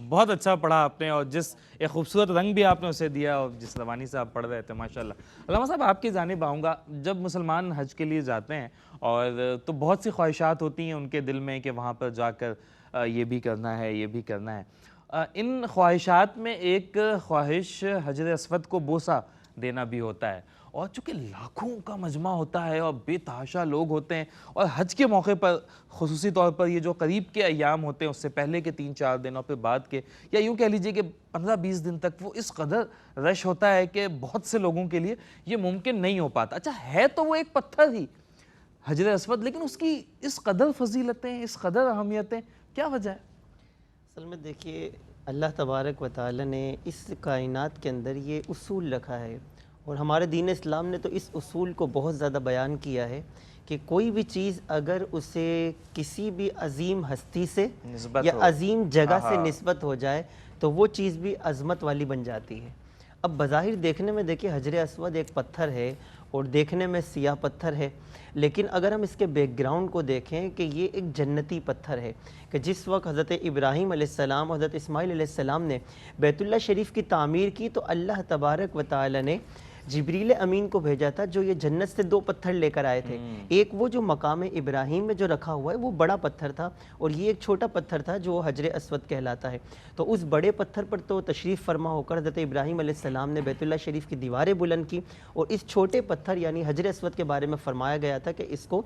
بہت اچھا پڑھا آپ نے، اور جس ایک خوبصورت رنگ بھی آپ نے اسے دیا اور جس روانی سے آپ پڑھ رہے تھے ماشاءاللہ. علامہ صاحب آپ کی جانب آؤں گا. جب مسلمان حج کے لیے جاتے ہیں اور تو بہت سی خواہشات ہوتی ہیں ان کے دل میں کہ وہاں پر جا کر یہ بھی کرنا ہے، یہ بھی کرنا ہے۔ ان خواہشات میں ایک خواہش حجر اسود کو بوسہ دینا بھی ہوتا ہے، اور چونکہ لاکھوں کا مجمع ہوتا ہے اور بے تحاشا لوگ ہوتے ہیں، اور حج کے موقع پر خصوصی طور پر یہ جو قریب کے ایام ہوتے ہیں اس سے پہلے کے 3-4 دن اور پھر بعد کے، یا یوں کہہ لیجئے کہ 15-20 دن تک وہ اس قدر رش ہوتا ہے کہ بہت سے لوگوں کے لیے یہ ممکن نہیں ہو پاتا۔ اچھا ہے تو وہ ایک پتھر ہی حجر اسود، لیکن اس کی اس قدر فضیلتیں، اس قدر اہمیتیں، کیا وجہ ہے؟ اصل میں دیکھیے اللہ تبارک و تعالی نے اس کائنات کے اندر یہ اصول رکھا ہے، اور ہمارے دین اسلام نے تو اس اصول کو بہت زیادہ بیان کیا ہے کہ کوئی بھی چیز اگر اسے کسی بھی عظیم ہستی سے نسبت یا ہو، عظیم جگہ سے نسبت ہو جائے تو وہ چیز بھی عظمت والی بن جاتی ہے۔ اب بظاہر دیکھنے میں دیکھیں حجر اسود ایک پتھر ہے اور دیکھنے میں سیاہ پتھر ہے، لیکن اگر ہم اس کے بیک گراؤنڈ کو دیکھیں کہ یہ ایک جنتی پتھر ہے کہ جس وقت حضرت ابراہیم علیہ السلام اور حضرت اسماعیل علیہ السلام نے بیت اللہ شریف کی تعمیر کی تو اللہ تبارک و تعالی نے جبریل امین کو بھیجا تھا جو یہ جنت سے 2 پتھر لے کر آئے تھے۔ ایک وہ جو مقام ابراہیم میں جو رکھا ہوا ہے وہ بڑا پتھر تھا، اور یہ ایک چھوٹا پتھر تھا جو حجر اسود کہلاتا ہے۔ تو اس بڑے پتھر پر تو تشریف فرما ہو کر حضرت ابراہیم علیہ السلام نے بیت اللہ شریف کی دیواریں بلند کی، اور اس چھوٹے پتھر یعنی حجر اسود کے بارے میں فرمایا گیا تھا کہ اس کو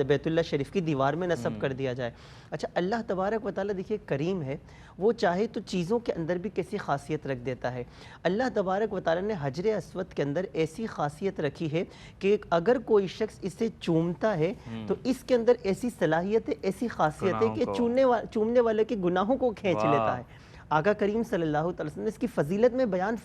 بیت اللہ شریف کی دیوار میں نصب کر دیا جائے۔ اچھا اللہ تبارک و تعالیٰ دیکھیے کریم ہے، وہ چاہے تو چیزوں کے اندر بھی کیسی خاصیت رکھ دیتا ہے۔ اللہ تبارک و تعالیٰ نے حجر اسود کے اندر ایسی خاصیت رکھی ہے کہ اگر کوئی شخص اسے چومتا ہے تو اس کے اندر ایسی صلاحیت ہے، ایسی خاصیت ہے کہ چومنے والے کے گناہوں کو کھینچ لیتا ہے۔ آقا کریم صلی اللہ علیہ وسلم نے اس کی فضیلت میں بیان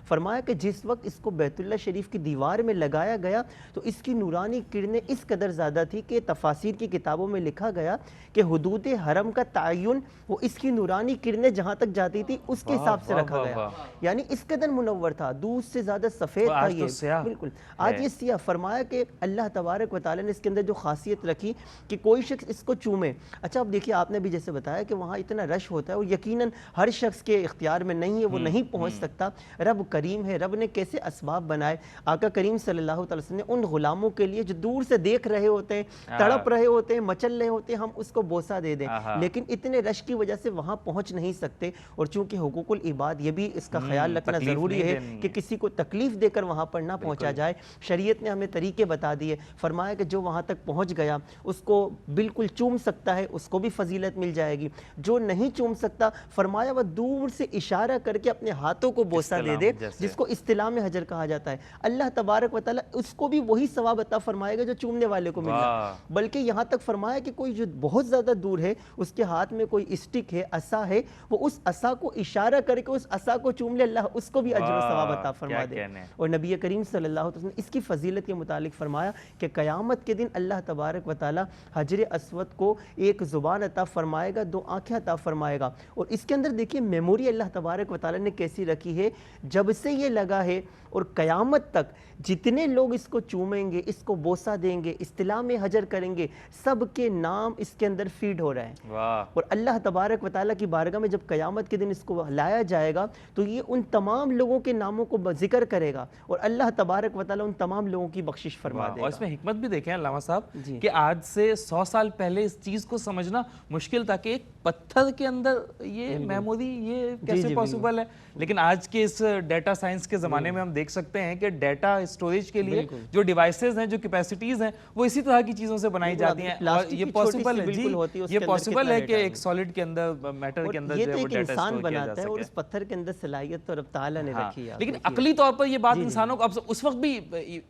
فرمایا کہ جس وقت اس کو بیت اللہ شریف کی دیوار میں لگایا گیا تو اس کی نورانی کرنیں اس قدر زیادہ تھی کہ تفاسیر کی کتابوں میں لکھا گیا کہ حدود حرم کا تعین وہ اس کی نورانی کرنیں جہاں تک جاتی تھی اس کے حساب سے رکھا گیا، یعنی اس قدر منور تھا، دودھ سے زیادہ سفید تھا یہ، بالکل آج یہ سیاہ۔ فرمایا کہ اللہ تبارک و تعالی نے اس کے اندر جو خاصیت رکھی کہ کوئی شخص اس کو چومے۔ اچھا اب دیکھیے آپ نے بھی جیسے بتایا کہ وہاں اتنا رش ہوتا ہے اور یقیناً ہر شخص کے اختیار میں نہیں ہے، وہ نہیں پہنچ سکتا۔ رب کریم ہے، رب نے کیسے اسباب بنائے۔ آقا کریم صلی اللہ علیہ وسلم نے ان غلاموں کے لیے جو دور سے دیکھ رہے ہوتے ہیں، تڑپ رہے ہوتے ہیں، مچل رہے ہوتے ہیں، ہم اس کو بوسہ دے دیں، لیکن اتنے رش کی وجہ سے وہاں پہنچ نہیں سکتے، اور چونکہ حقوق العباد یہ بھی اس کا خیال رکھنا ضروری ہے کہ کسی کو تکلیف دے کر وہاں پر نہ پہنچا جائے۔ شریعت نے ہمیں طریقے بتا دیے، فرمایا کہ جو وہاں تک پہنچ گیا اس کو بالکل چوم سکتا ہے، اس کو بھی فضیلت مل جائے گی، جو نہیں چوم سکتا فرمایا وہ دور سے اشارہ کر کے اپنے ہاتھوں کو بوسہ دے دے، جس کو استلام حجر کہا جاتا ہے۔ اللہ تبارک و تعالی اس کو بھی وہی ثواب عطا فرمائے گا جو چومنے والے کو ملا، بلکہ یہاں تک فرمایا کہ کوئی جو بہت زیادہ دور ہے اس کے ہاتھ میں کوئی اسٹک ہے، عصا ہے، وہ اس عصا کو اشارہ کر کے اس عصا کو چوم لے، اللہ اس کو بھی اجر و ثواب عطا فرما دے۔ اور نبی کریم صلی اللہ علیہ وسلم نے اس کی فضیلت کے متعلق فرمایا کہ قیامت کے دن اللہ تبارک و تعالی حجر اسود کو ایک زبان عطا فرمائے گا، 2 آنکھیں عطا فرمائے گا، اور اس کے اندر دیکھیے میموری اللہ تبارک و تعالی نے کیسی رکھی ہے، جب سے یہ لگا ہے اور قیامت تک جتنے لوگ اس کو چومیں گے، اس کو بوسہ دیں گے، استلام حجر کریں گے، سب کے نام اس کے اندر فیڈ ہو رہے ہیں۔ اور اللہ تبارک و تعالیٰ کی بارگاہ میں جب قیامت کے دن اس کو لایا جائے گا تو یہ ان تمام لوگوں کے ناموں کو ذکر کرے گا، اور اللہ تبارک و تعالیٰ ان تمام لوگوں کی بخشش فرما دے گا۔ اور اس میں حکمت بھی دیکھیں علامہ صاحب کہ آج سے 100 سال پہلے اس چیز کو سمجھنا مشکل تھا کہ ایک پتھر کے اندر یہ میموری یہ کیسے پاسبل ہے، لیکن آج کے اس ڈیٹا سائنس کے زمانے میں ہم دیکھ سکتے ہیں کہ ڈیٹا اسٹوریج کے لیے جو ڈیوائسز ہیں، جو کیپیسٹیز ہیں، وہ اسی طرح کی چیزوں سے بنائی جاتی ہیں، اور یہ پاسبل ہے، جی یہ پاسبل ہے کہ ایک سالڈ کے اندر، میٹر کے اندر جو ہے وہ ڈیٹا اسٹور کیا جا سکے، اور اس پتھر کے اندر صلاحیت تو رب تعالیٰ نے رکھی ہے۔ لیکن عقلی طور پر یہ بات انسانوں کو اس وقت بھی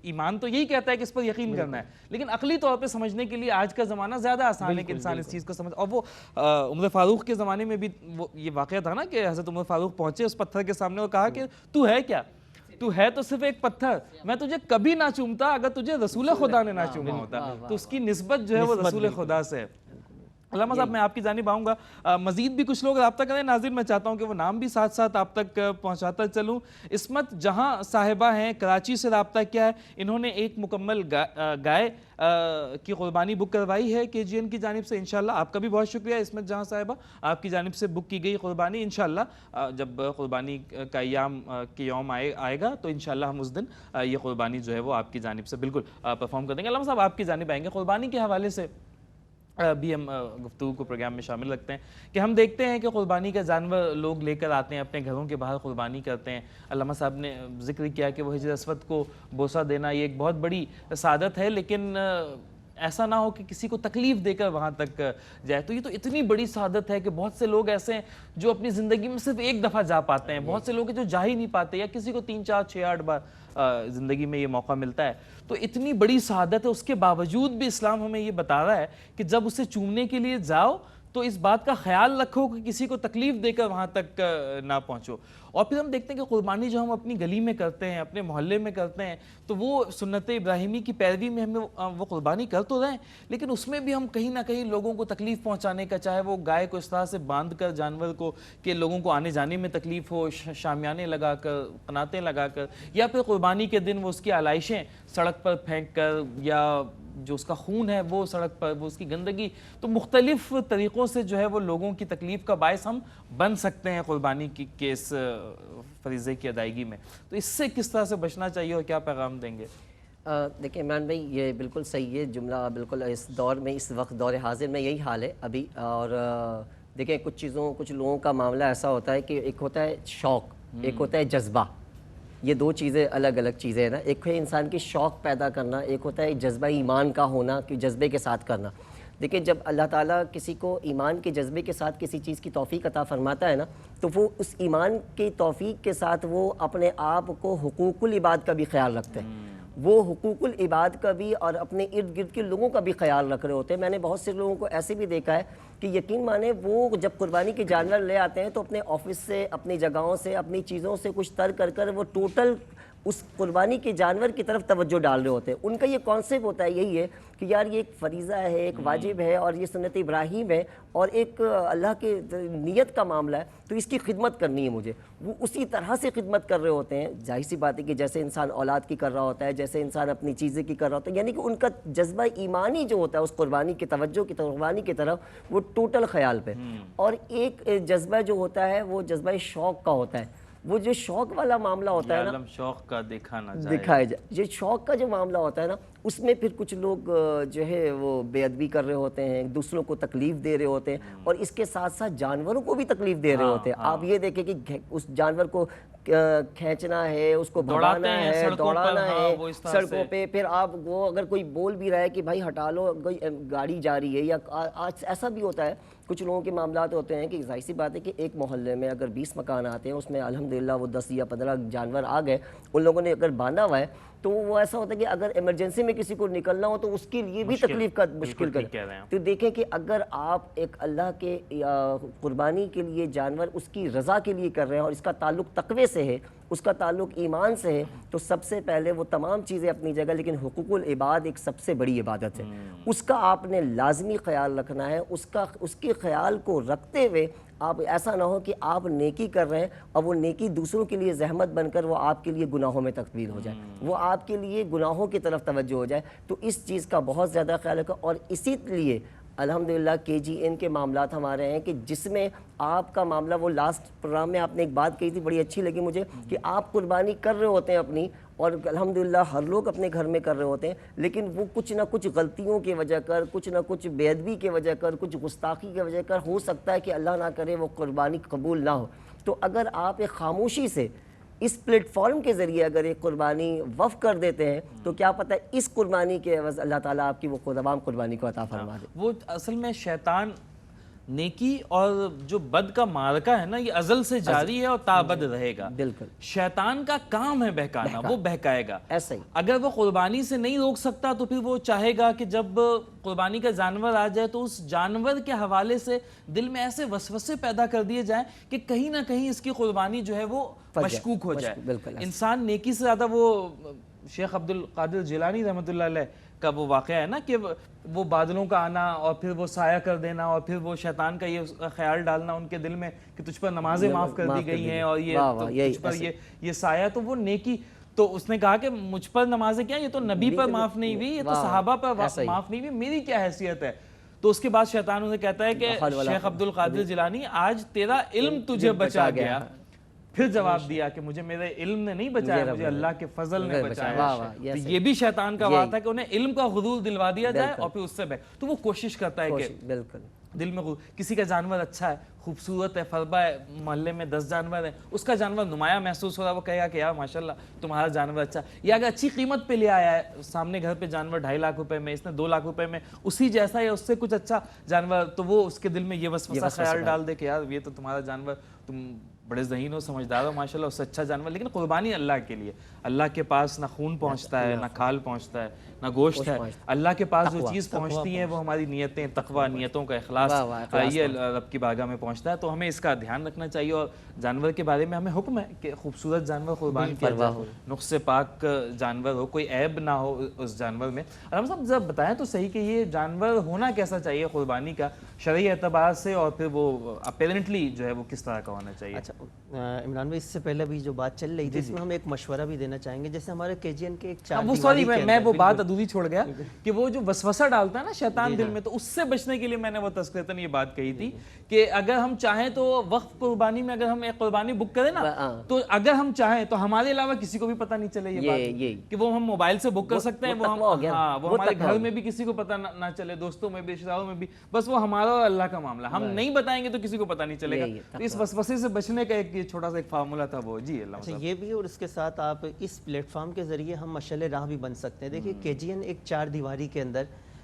ایمان تو یہی کہتا ہے کہ اس پر یقین کرنا ہے، لیکن عقلی طور پہ سمجھنے کے لیے آج کا زمانہ زیادہ آسان ہے کہ انسان اس چیز کو سمجھ۔ اور وہ عمر فاروق کے زمانے میں بھی یہ واقعہ تھا نا کہ حضرت عمر فاروق پہنچے اس پتھر کے سامنے اور کہا کہ تو ہے کیا؟ تو ہے تو صرف ایک پتھر، میں تجھے کبھی نہ چومتا اگر تجھے رسول خدا نے نہ چوما ہوتا۔ تو اس کی نسبت جو ہے وہ رسول خدا سے ہے۔ علامہ صاحب میں آپ کی جانب آؤں گا، مزید بھی کچھ لوگ رابطہ کریں، ناظرین میں چاہتا ہوں کہ وہ نام بھی ساتھ ساتھ آپ تک پہنچاتا چلوں۔ عصمت جہاں صاحبہ ہیں، کراچی سے رابطہ کیا ہے، انہوں نے ایک مکمل گائے کی قربانی بک کروائی ہے KGN کی جانب سے، انشاءاللہ آپ کا بھی بہت شکریہ عصمت جہاں صاحبہ، آپ کی جانب سے بک کی گئی قربانی، انشاءاللہ جب قربانی کا ایام کے یوم آئے گا تو انشاءاللہ ہم اس دن یہ قربانی جو ہے وہ آپ کی جانب سے بالکل پرفارم کر دیں گے۔ علامہ صاحب آپ کی جانب آئیں گے، قربانی کے حوالے سے بھی ہم گفتگو کو پروگرام میں شامل رکھتے ہیں کہ ہم دیکھتے ہیں کہ قربانی کا جانور لوگ لے کر آتے ہیں، اپنے گھروں کے باہر قربانی کرتے ہیں. علامہ صاحب نے ذکر کیا کہ وہ حجر اسود کو بوسہ دینا یہ ایک بہت بڑی سعادت ہے، لیکن ایسا نہ ہو کہ کسی کو تکلیف دے کر وہاں تک جائے. تو یہ تو اتنی بڑی سعادت ہے کہ بہت سے لوگ ایسے ہیں جو اپنی زندگی میں صرف ایک دفعہ جا پاتے ہیں، بہت سے لوگ ہیں جو جا ہی نہیں پاتے، یا کسی کو 3 4 6 8 بار زندگی میں یہ موقع ملتا ہے. تو اتنی بڑی سعادت ہے، اس کے باوجود بھی اسلام ہمیں یہ بتا رہا ہے کہ جب اسے چومنے کے لیے جاؤ تو اس بات کا خیال رکھو کہ کسی کو تکلیف دے کر وہاں تک نہ پہنچو. اور پھر ہم دیکھتے ہیں کہ قربانی جو ہم اپنی گلی میں کرتے ہیں، اپنے محلے میں کرتے ہیں، تو وہ سنت ابراہیمی کی پیروی میں ہمیں وہ قربانی کر تو رہے ہیں، لیکن اس میں بھی ہم کہیں نہ کہیں لوگوں کو تکلیف پہنچانے کا، چاہے وہ گائے کو اس طرح سے باندھ کر جانور کو کہ لوگوں کو آنے جانے میں تکلیف ہو، شامیانے لگا کر، قناتیں لگا کر، یا پھر قربانی کے دن وہ اس کی علائشیں سڑک پر پھینک کر، یا جو اس کا خون ہے وہ سڑک پر، وہ اس کی گندگی، تو مختلف طریقوں سے جو ہے وہ لوگوں کی تکلیف کا باعث ہم بن سکتے ہیں قربانی کی اس فریضے کی ادائیگی میں. تو اس سے کس طرح سے بچنا چاہیے اور کیا پیغام دیں گے؟ دیکھیں عمران بھائی، یہ بالکل صحیح ہے جملہ، بالکل اس دور میں، اس وقت دور حاضر میں یہی حال ہے ابھی. اور دیکھیں کچھ لوگوں کا معاملہ ایسا ہوتا ہے کہ ایک ہوتا ہے شوق، ایک ہوتا ہے جذبہ. یہ 2 چیزیں الگ الگ چیزیں ہیں نا. ایک ہے انسان کی شوق پیدا کرنا، ایک ہوتا ہے جذبہ ایمان کا ہونا، کہ جذبے کے ساتھ کرنا. دیکھیں جب اللہ تعالیٰ کسی کو ایمان کے جذبے کے ساتھ کسی چیز کی توفیق عطا فرماتا ہے نا، تو وہ اس ایمان کی توفیق کے ساتھ وہ اپنے آپ کو حقوق العباد کا بھی خیال رکھتے ہیں. وہ حقوق العباد کا بھی اور اپنے ارد گرد کے لوگوں کا بھی خیال رکھ رہے ہوتے ہیں. میں نے بہت سے لوگوں کو ایسے بھی دیکھا ہے کہ یقین مانے وہ جب قربانی کے جانور لے آتے ہیں تو اپنے آفس سے، اپنی جگہوں سے، اپنی چیزوں سے کچھ تر کر کر وہ ٹوٹل اس قربانی کے جانور کی طرف توجہ ڈال رہے ہوتے ہیں. ان کا یہ کانسیپٹ ہوتا ہے، یہی ہے کہ یار یہ ایک فریضہ ہے، ایک واجب ہے، اور یہ سنت ابراہیم ہے، اور ایک اللہ کے نیت کا معاملہ ہے، تو اس کی خدمت کرنی ہے مجھے. وہ اسی طرح سے خدمت کر رہے ہوتے ہیں. ظاہر سی بات ہے کہ جیسے انسان اولاد کی کر رہا ہوتا ہے، جیسے انسان اپنی چیزیں کی کر رہا ہوتا ہے، یعنی کہ ان کا جذبہ ایمانی جو ہوتا ہے اس قربانی کی توجہ کی، قربانی کی طرف، وہ ٹوٹل خیال پہ. اور ایک جذبہ جو ہوتا ہے وہ جذبہ شوق کا ہوتا ہے. وہ جو شوق والا معاملہ ہوتا ہے نا، شوق کا دکھایا جائے. یہ شوق کا جو معاملہ ہوتا ہے نا، اس میں پھر کچھ لوگ جو ہے وہ بے ادبی کر رہے ہوتے ہیں، دوسروں کو تکلیف دے رہے ہوتے ہیں، اور اس کے ساتھ ساتھ جانوروں کو بھی تکلیف دے رہے ہوتے ہیں. آپ یہ دیکھیں کہ اس جانور کو کھینچنا ہے، اس کو بھگانا ہے، دوڑانا ہے سڑکوں پہ. پھر آپ وہ اگر کوئی بول بھی رہا ہے کہ بھائی ہٹا لو، کوئی گاڑی جا رہی ہے، یا ایسا بھی ہوتا ہے کچھ لوگوں کے معاملات ہوتے ہیں کہ ظاہر سی بات ہے کہ ایک محلے میں اگر 20 مکان آتے ہیں، اس میں الحمدللہ وہ 10 یا 15 جانور آ گئے، ان لوگوں نے اگر باندھا ہوا ہے، تو وہ ایسا ہوتا ہے کہ اگر ایمرجنسی میں کسی کو نکلنا ہو تو اس کے لیے بھی تکلیف کا مشکل کریں. تو دیکھیں کہ اگر آپ ایک اللہ کے قربانی کے لیے جانور اس کی رضا کے لیے کر رہے ہیں، اور اس کا تعلق تقوی سے ہے، اس کا تعلق ایمان سے ہے، تو سب سے پہلے وہ تمام چیزیں اپنی جگہ، لیکن حقوق العباد ایک سب سے بڑی عبادت ہے. اس کا آپ نے لازمی خیال رکھنا ہے. اس کے خیال کو رکھتے ہوئے آپ ایسا نہ ہو کہ آپ نیکی کر رہے ہیں اور وہ نیکی دوسروں کے لیے زحمت بن کر وہ آپ کے لیے گناہوں میں تبدیل ہو جائے، وہ آپ کے لیے گناہوں کی طرف توجہ ہو جائے. تو اس چیز کا بہت زیادہ خیال رکھو. اور اسی لیے الحمدللہ KGN کے معاملات ہمارے ہیں کہ جس میں آپ کا معاملہ، وہ لاسٹ پروگرام میں آپ نے ایک بات کہی تھی، بڑی اچھی لگی مجھے، کہ آپ قربانی کر رہے ہوتے ہیں اپنی، اور الحمدللہ ہر لوگ اپنے گھر میں کر رہے ہوتے ہیں، لیکن وہ کچھ نہ کچھ غلطیوں کی وجہ کر، کچھ نہ کچھ بے ادبی کی وجہ کر، کچھ گستاخی کی وجہ کر، ہو سکتا ہے کہ اللہ نہ کرے وہ قربانی قبول نہ ہو. تو اگر آپ ایک خاموشی سے اس پلیٹ فارم کے ذریعے اگر ایک قربانی وقف کر دیتے ہیں، تو کیا پتہ اس قربانی کے عوض اللہ تعالیٰ آپ کی وہ تمام قربانی کو عطا فرما دے. وہ اصل میں شیطان نیکی اور جو بد کا معرکہ ہے نا، یہ ازل سے جاری ہے اور تابد رہے گا. بالکل شیطان کا کام ہے بہکانا، وہ بہکائے گا. ایسا ہی اگر وہ قربانی سے نہیں روک سکتا تو پھر وہ چاہے گا کہ جب قربانی کا جانور آ جائے تو اس جانور کے حوالے سے دل میں ایسے وسوسے پیدا کر دیے جائیں کہ کہیں نہ کہیں اس کی قربانی جو ہے وہ مشکوک ہو جائے. انسان نیکی سے زیادہ، وہ شیخ عبد القادر جیلانی رحمۃ اللہ علیہ کا وہ واقعہ ہے نا کہ وہ بادلوں کا آنا اور پھر وہ سایہ کر دینا، اور پھر وہ شیطان کا یہ خیال ڈالنا ان کے دل میں کہ تجھ پر نمازیں معاف کر دی گئی ہیں، اور یہ تجھ پر یہ سایہ، تو وہ نیکی. تو اس نے کہا کہ مجھ پر نمازیں کیا، یہ تو نبی پر معاف نہیں ہوئی، یہ تو صحابہ پر معاف نہیں ہوئی، میری کیا حیثیت ہے. تو اس کے بعد شیطان اسے کہتا ہے کہ شیخ عبد القادر جیلانی، آج تیرا علم تجھے بچا گیا، پھر جواب دیا کہ مجھے میرے علم نے نہیں بچایا، مجھے اللہ کے فضل نے بچایا. تو یہ بھی شیطان کا وعدہ ہے کہ انہیں علم کا غرور دلوا دیا جائے اور پھر اس سے تو وہ کوشش کرتا ہے کہ بالکل دل میں کسی کا جانور اچھا ہے، خوبصورت ہے، فربا ہے، محلے میں 10 جانور ہیں، اس کا جانور نمایاں محسوس ہو رہا ہے، وہ کہے گا کہ یار ماشاءاللہ تمہارا جانور اچھا ہے. یا اگر اچھی قیمت پہ لے آیا ہے، سامنے گھر پہ جانور 2.5 لاکھ روپے میں، اس نے 2 لاکھ روپے میں اسی جیسا یا اس سے کچھ اچھا جانور، تو وہ اس کے دل میں یہ وسوسہ خیال ڈال دے کہ یار یہ تو تمہارا جانور، تم بڑے ذہین ہو، سمجھدار ہو ماشاءاللہ، اس سے اچھا جانور. لیکن قربانی اللہ کے لیے، اللہ کے پاس نہ خون پہنچتا ہے، نہ کھال پہنچتا ہے، نہ گوشت ہے. اللہ کے پاس جو چیز پہنچتی ہے وہ ہماری نیتیں، تقویٰ، نیتوں کا اخلاص، یہ رب کی بارگاہ میں پہنچتا ہے. تو ہمیں اس کا دھیان رکھنا چاہیے. اور جانور کے بارے میں ہمیں حکم ہے کہ خوبصورت جانور قربان کیا جائے، نقص پاک جانور ہو، کوئی عیب نہ ہو اس جانور میں. علامہ صاحب ذرا بتائیں تو صحیح کہ یہ جانور ہونا کیسا چاہیے قربانی کا شرعی اعتبار سے، اور پھر وہ اپیرنٹلی جو ہے وہ کس طرح کا ہونا چاہیے؟ اچھا عمران بھائی، اس سے پہلے بھی جو بات چل رہی تھی اس میں ہم ایک مشورہ بھی دینا چاہیں گے. جیسے ہمارے KGN کے ایک 4 وہ سوری میں وہ بات ادھوری چھوڑ گیا کہ وہ جو وسوسہ ڈالتا ہے نا شیطان دل میں، تو اس سے بچنے کے لیے میں نے وہ تذکرتاً یہ بات کہی تھی کہ اگر ہم چاہیں تو وقف قربانی میں اگر ہم ایک قربانی بک کریں نا، تو اگر ہم چاہیں تو ہمارے علاوہ کسی کو بھی پتہ نہیں چلے یہ بات کہ وہ ہم موبائل سے بک کر سکتے ہیں، وہ ہمارے گھر میں بھی کسی کو پتہ نہ چلے، دوستوں میں بھی، رشتہ داروں میں بھی، بس وہ ہمارا اور اللہ کا معاملہ، ہم نہیں بتائیں گے تو کسی کو پتہ نہیں چلے گا. تو اس وسوسے سے بچنے کا ایک چھوٹا سا ایک فارمولا تھا وہ. جی اللہ اچھا یہ بھی، اور اس کے ساتھ آپ اس پلیٹ فارم کے ذریعے ہم مشعل راہ بھی بن سکتے ہیں. دیکھیے KGN ایک 4 دیواری کے اندر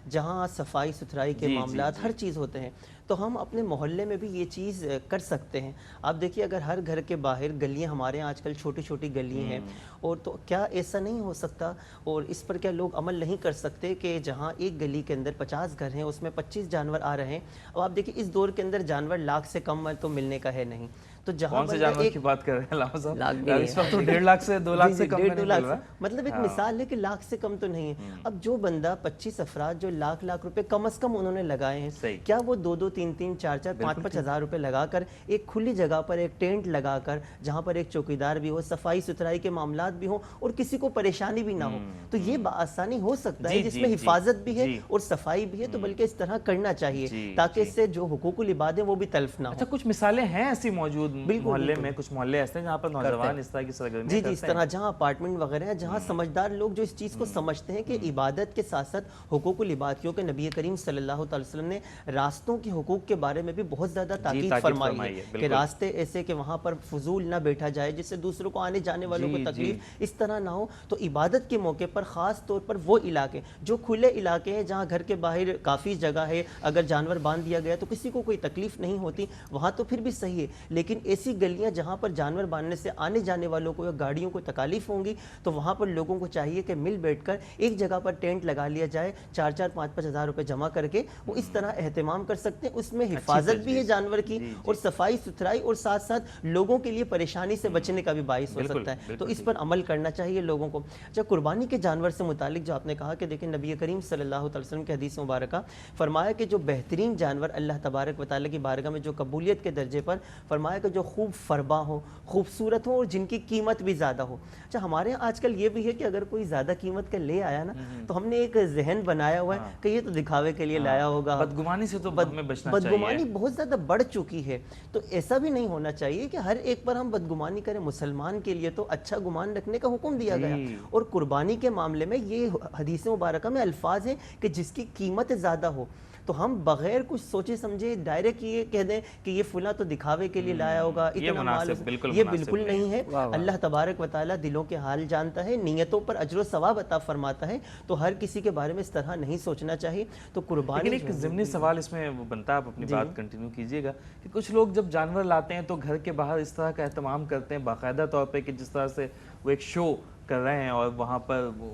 جہاں صفائی ستھرائی کے معاملات ہر چیز ہوتے ہیں، تو ہم اپنے محلے میں بھی یہ چیز کر سکتے ہیں. آپ دیکھیے اگر ہر گھر کے باہر گلیاں، ہمارے یہاں آج کل چھوٹی چھوٹی گلیاں ہیں، اور تو کیا ایسا نہیں ہو سکتا اور اس پر کیا لوگ عمل نہیں کر سکتے کہ جہاں ایک گلی کے اندر 50 گھر ہیں اس میں 25 جانور آ رہے ہیں. اب آپ دیکھیے اس دور کے اندر جانور لاکھ سے کم تو ملنے کا ہے نہیں. تو جہاں کون سے جانور کی بات کر رہے ہیں علامہ صاحب؟ اس وقت تو 1.5 لاکھ سے 2 لاکھ سے کم میں نہیں مل رہا، مطلب ایک مثال ہے کہ لاکھ سے کم تو نہیں ہے. اب جو بندہ 25 افراد جو لاکھ روپے کم از کم انہوں نے لگائے ہیں، کیا وہ 2-2 3-3 4-4 5-5 ہزار روپے لگا کر ایک کھلی جگہ پر ایک ٹینٹ لگا کر، جہاں پر ایک چوکیدار بھی ہو، صفائی ستھرائی کے معاملات بھی ہوں اور کسی کو پریشانی بھی نہ ہو، تو یہ بآسانی ہو سکتا ہے جس میں حفاظت بھی ہے اور صفائی بھی ہے. تو بلکہ اس طرح کرنا چاہیے تاکہ اس سے جو حقوق العباد ہیں وہ بھی تلف نہ ہو. اچھا کچھ مثالیں ہیں ایسی موجود محلے میں، کچھ محلے ایسے ہیں جہاں پر نوجوان اس طرح کی سرگرمیاں کرتے ہیں؟ اس طرح جہاں اپارٹمنٹ وغیرہ ہیں، جہاں سمجھدار لوگ جو اس چیز کو سمجھتے ہیں کہ عبادت کے ساتھ ساتھ حقوق العباد، کیونکہ نبی کریم صلی اللہ علیہ وسلم نے راستوں کے حقوق کے بارے میں بھی بہت زیادہ تاکید فرمائی ہے کہ راستے ایسے کہ وہاں پر فضول نہ بیٹھا جائے جس سے دوسروں کو آنے جانے والوں کو تکلیف اس طرح نہ ہو. تو عبادت کے موقع پر خاص طور پر وہ علاقے جو کھلے علاقے ہیں، جہاں گھر کے باہر کافی جگہ ہے، اگر جانور باندھ دیا گیا تو کسی کو کوئی تکلیف نہیں ہوتی، وہاں تو پھر بھی صحیح ہے. لیکن ایسی گلیاں جہاں پر جانور باندھنے سے آنے جانے والوں کو یا گاڑیوں کو تکالیف ہوں گی، تو وہاں پر لوگوں کو چاہیے کہ مل بیٹھ کر ایک جگہ پر ٹینٹ لگا لیا جائے، 4-4 5-5 ہزار روپے جمع کر کے وہ اس طرح اہتمام کر سکتے ہیں. اس میں حفاظت بھی ہے جانور کی اور صفائی ستھرائی، اور ساتھ ساتھ لوگوں کے لیے پریشانی سے بچنے کا بھی باعث ہو سکتا ہے. تو اس پر عمل کرنا چاہیے لوگوں کو. جب قربانی کے جانور سے متعلق جو آپ نے کہا کہ دیکھیں نبی کریم صلی اللہ علیہ وسلم کی حدیث مبارکہ فرمایا کہ جو بہترین جانور اللہ تبارک و تعالیٰ کی بارگاہ میں جو قبولیت کے درجے پر فرمایا کہ جو خوب فربا ہو، خوبصورت ہو اور جن کی قیمت بھی زیادہ ہو. اچھا ہمارے یہاں آج کل یہ بھی ہے کہ اگر کوئی زیادہ قیمت کا لے آیا نا، تو ہم نے ایک ذہن بنایا ہوا ہے کہ یہ تو دکھاوے کے لیے لایا ہوگا. بدگمانی سے تو ہمیں بچنا چاہیے. بدگمانی بہت زیادہ بڑھ چکی ہے، تو ایسا بھی نہیں ہونا چاہیے کہ ہر ایک پر ہم بدگمانی کریں. مسلمان کے لیے تو اچھا گمان رکھنے کا حکم دیا گیا، اور قربانی کے معاملے میں یہ حدیث مبارکہ میں الفاظ ہیں کہ جس کی قیمت زیادہ ہو، تو ہم بغیر کچھ سوچے سمجھے ڈائریکٹ یہ کہہ دیں کہ یہ فلاں تو دکھاوے کے لیے لایا ہوگا، اتنا مال، یہ بالکل نہیں ہے. اللہ تبارک و تعالیٰ دلوں کے حال جانتا ہے، نیتوں پر اجر و ثواب عطا فرماتا ہے. تو ہر کسی کے بارے میں اس طرح نہیں سوچنا چاہیے. تو قربانی ایک ضمنی سوال اس میں بنتا ہے، آپ اپنی بات کنٹینیو کیجئے گا، کہ کچھ لوگ جب جانور لاتے ہیں تو گھر کے باہر اس طرح کا اہتمام کرتے ہیں باقاعدہ طور پہ کہ جس طرح سے وہ ایک شو کر رہے ہیں، اور وہاں پر وہ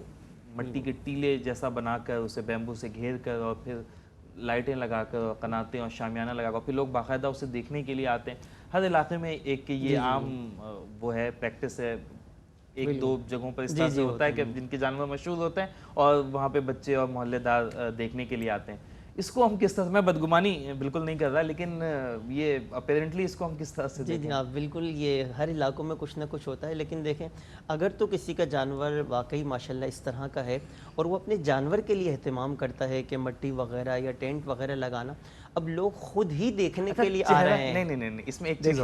مٹی کے ٹیلے جیسا بنا کر اسے بیمبو سے گھیر کر اور پھر لائٹیں لگا کر قناتیں اور شامیانہ لگا کر پھر لوگ باقاعدہ اسے دیکھنے کے لیے آتے ہیں. ہر علاقے میں ایک یہ عام وہ ہے، پریکٹس ہے. 1-2 جگہوں پر اس طرح سے ہوتا ہے کہ جن کے جانور مشہور ہوتے ہیں اور وہاں پہ بچے اور محلے دار دیکھنے کے لیے آتے ہیں. اس کو ہم کس طرح سے، میں بدگمانی بالکل نہیں کر رہا، لیکن یہ اپیرنٹلی اس کو ہم کس طرح سے دیکھیں؟ جناب بالکل، یہ ہر علاقوں میں کچھ نہ کچھ ہوتا ہے. لیکن دیکھیں اگر تو کسی کا جانور واقعی ماشاءاللہ اس طرح کا ہے اور وہ اپنے جانور کے لیے اہتمام کرتا ہے کہ مٹی وغیرہ یا ٹینٹ وغیرہ لگانا، اب لوگ خود ہی دیکھنے کے لیے آ رہے ہیں. نہیں، اس میں ایک چیز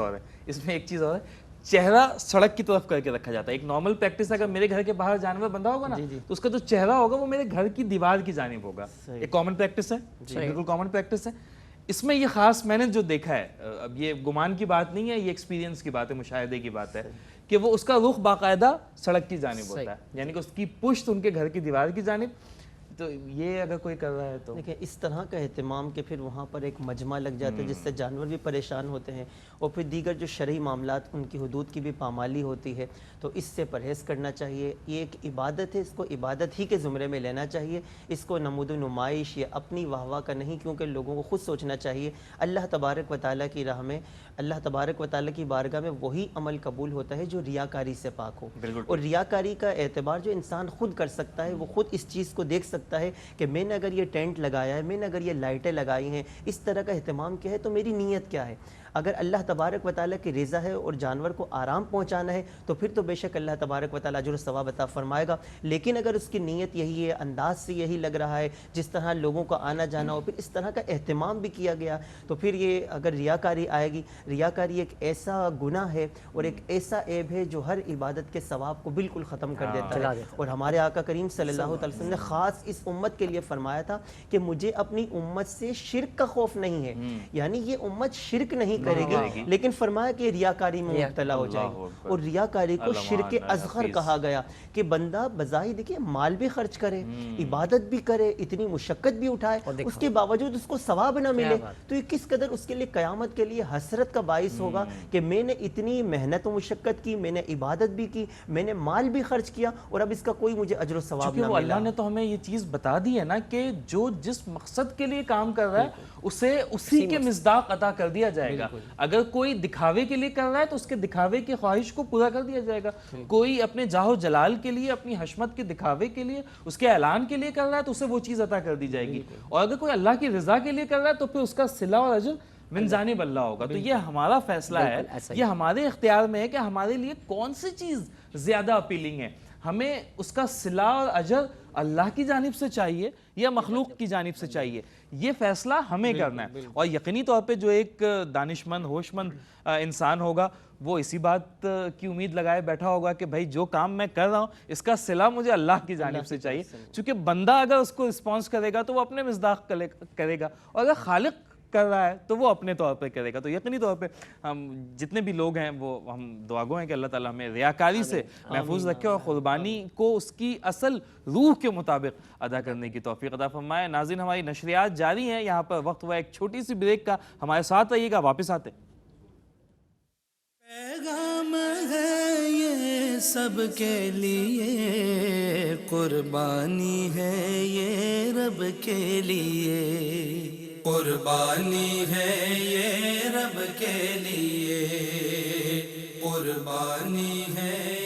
اور ہے، چہرہ سڑک کی طرف کر کے رکھا جاتا ہے. ایک نارمل پریکٹس اگر میرے گھر کے باہر جانور بندھا ہوگا نا تو اس کا جو چہرہ ہوگا وہ میرے گھر کی دیوار کی جانب ہوگا. ایک کامن پریکٹس ہے, بالکل کامن پریکٹس ہے. اس میں یہ خاص میں نے جو دیکھا ہے, اب یہ گمان کی بات نہیں ہے, یہ ایکسپیرینس کی بات ہے, مشاہدے کی بات ہے, کہ وہ اس کا رخ باقاعدہ سڑک کی جانب ہوتا ہے, یعنی کہ اس کی پشت ان کے گھر کی دیوار کی جانب. تو یہ اگر کوئی کر رہا ہے تو دیکھیں اس طرح کا اہتمام کہ پھر وہاں پر ایک مجمع لگ جاتا ہے جس سے جانور بھی پریشان ہوتے ہیں, اور پھر دیگر جو شرعی معاملات ان کی حدود کی بھی پامالی ہوتی ہے, تو اس سے پرہیز کرنا چاہیے. یہ ایک عبادت ہے, اس کو عبادت ہی کے زمرے میں لینا چاہیے. اس کو نمود و نمائش یا اپنی واہ واہ کا نہیں, کیونکہ لوگوں کو خود سوچنا چاہیے اللہ تبارک و تعالیٰ کی راہ میں, اللہ تبارک و تعالیٰ کی بارگاہ میں وہی عمل قبول ہوتا ہے جو ریاکاری سے پاک ہو. اور ریاکاری کا اعتبار جو انسان خود کر سکتا ہے, وہ خود اس چیز کو دیکھ سکتا ہے کہ میں نے اگر یہ ٹینٹ لگایا ہے, میں نے اگر یہ لائٹیں لگائی ہیں, اس طرح کا اہتمام کیا ہے, تو میری نیت کیا ہے. اگر اللہ تبارک و تعالیٰ کی رضا ہے اور جانور کو آرام پہنچانا ہے تو پھر تو بے شک اللہ تبارک و تعالیٰ اجر و ثواب عطا فرمائے گا. لیکن اگر اس کی نیت یہی ہے, انداز سے یہی لگ رہا ہے, جس طرح لوگوں کا آنا جانا ہو, پھر اس طرح کا اہتمام بھی کیا گیا, تو پھر یہ اگر ریاکاری آئے گی. ریاکاری ایک ایسا گناہ ہے اور ایک ایسا عیب ہے جو ہر عبادت کے ثواب کو بالکل ختم کر دیتا ہے. اور ہمارے آقا کریم صلی اللہ علیہ وسلم نے خاص اس امت کے لیے فرمایا تھا کہ مجھے اپنی امت سے شرک کا خوف نہیں ہے, یعنی یہ امت شرک نہیں کرے گی, لیکن فرمایا کہ ریاکاری میں مبتلا ہو جائے گی. اور ریاکاری کو شرک اصغر کہا گیا کہ بندہ بظاہر دیکھیے مال بھی خرچ کرے, عبادت بھی کرے, اتنی مشقت بھی اٹھائے, اس کے باوجود اس کو ثواب نہ ملے, تو یہ کس قدر اس کے لیے قیامت کے لیے حسرت کا باعث ہوگا کہ میں نے اتنی محنت و مشقت کی, میں نے عبادت بھی کی, میں نے مال بھی خرچ کیا, اور اب اس کا کوئی مجھے اجر و ثواب نہ ملا. اللہ نے تو ہمیں یہ چیز بتا دی ہے نا کہ جو جس مقصد کے لیے کام کر رہا ہے اسے اسی کے مصداق عطا کر دیا جائے گا. اگر کوئی دکھاوے کے لیے کر رہا ہے تو اس کے دکھاوے کی خواہش کو پورا کر دیا جائے گا. کوئی اپنے جاہ و جلال کے لیے, اپنی حشمت کے دکھاوے کے لیے, اس کے اعلان کے لیے کر رہا ہے تو اسے وہ چیز عطا کر دی جائے گی. اور اگر کوئی اللہ کی رضا کے لیے کر رہا ہے تو پھر اس کا صلہ اور اجر من جانب اللہ ہوگا. تو یہ ہمارا فیصلہ ہے, یہ ہمارے اختیار میں ہے کہ ہمارے لیے کون سی چیز زیادہ اپیلنگ ہے. ہمیں اس کا صلہ اور اجر اللہ کی جانب سے چاہیے یا مخلوق کی جانب سے چاہیے, یہ فیصلہ ہمیں کرنا ہے. اور یقینی طور پہ جو ایک دانشمند ہوشمند انسان ہوگا وہ اسی بات کی امید لگائے بیٹھا ہوگا کہ بھائی جو کام میں کر رہا ہوں اس کا صلہ مجھے اللہ کی جانب سے چاہیے. چونکہ بندہ اگر اس کو رسپانس کرے گا تو وہ اپنے مصداق کرے گا, اور اگر خالق کر رہا ہے تو وہ اپنے طور پہ کرے گا. تو یقینی طور پہ ہم جتنے بھی لوگ ہیں وہ ہم دعا گو ہیں کہ اللہ تعالیٰ ہمیں ریاکاری سے محفوظ رکھے اور قربانی کو اس کی اصل روح کے مطابق ادا کرنے کی توفیق عطا فرمائے. ناظرین ہماری نشریات جاری ہیں, یہاں پر وقت ہوا ایک چھوٹی سی بریک کا, ہمارے ساتھ رہیے گا, واپس آتے ہیں. پیغام ہے یہ سب کے لیے, قربانی ہے یہ رب کے لیے, قربانی ہے یہ رب کے لیے, قربانی ہے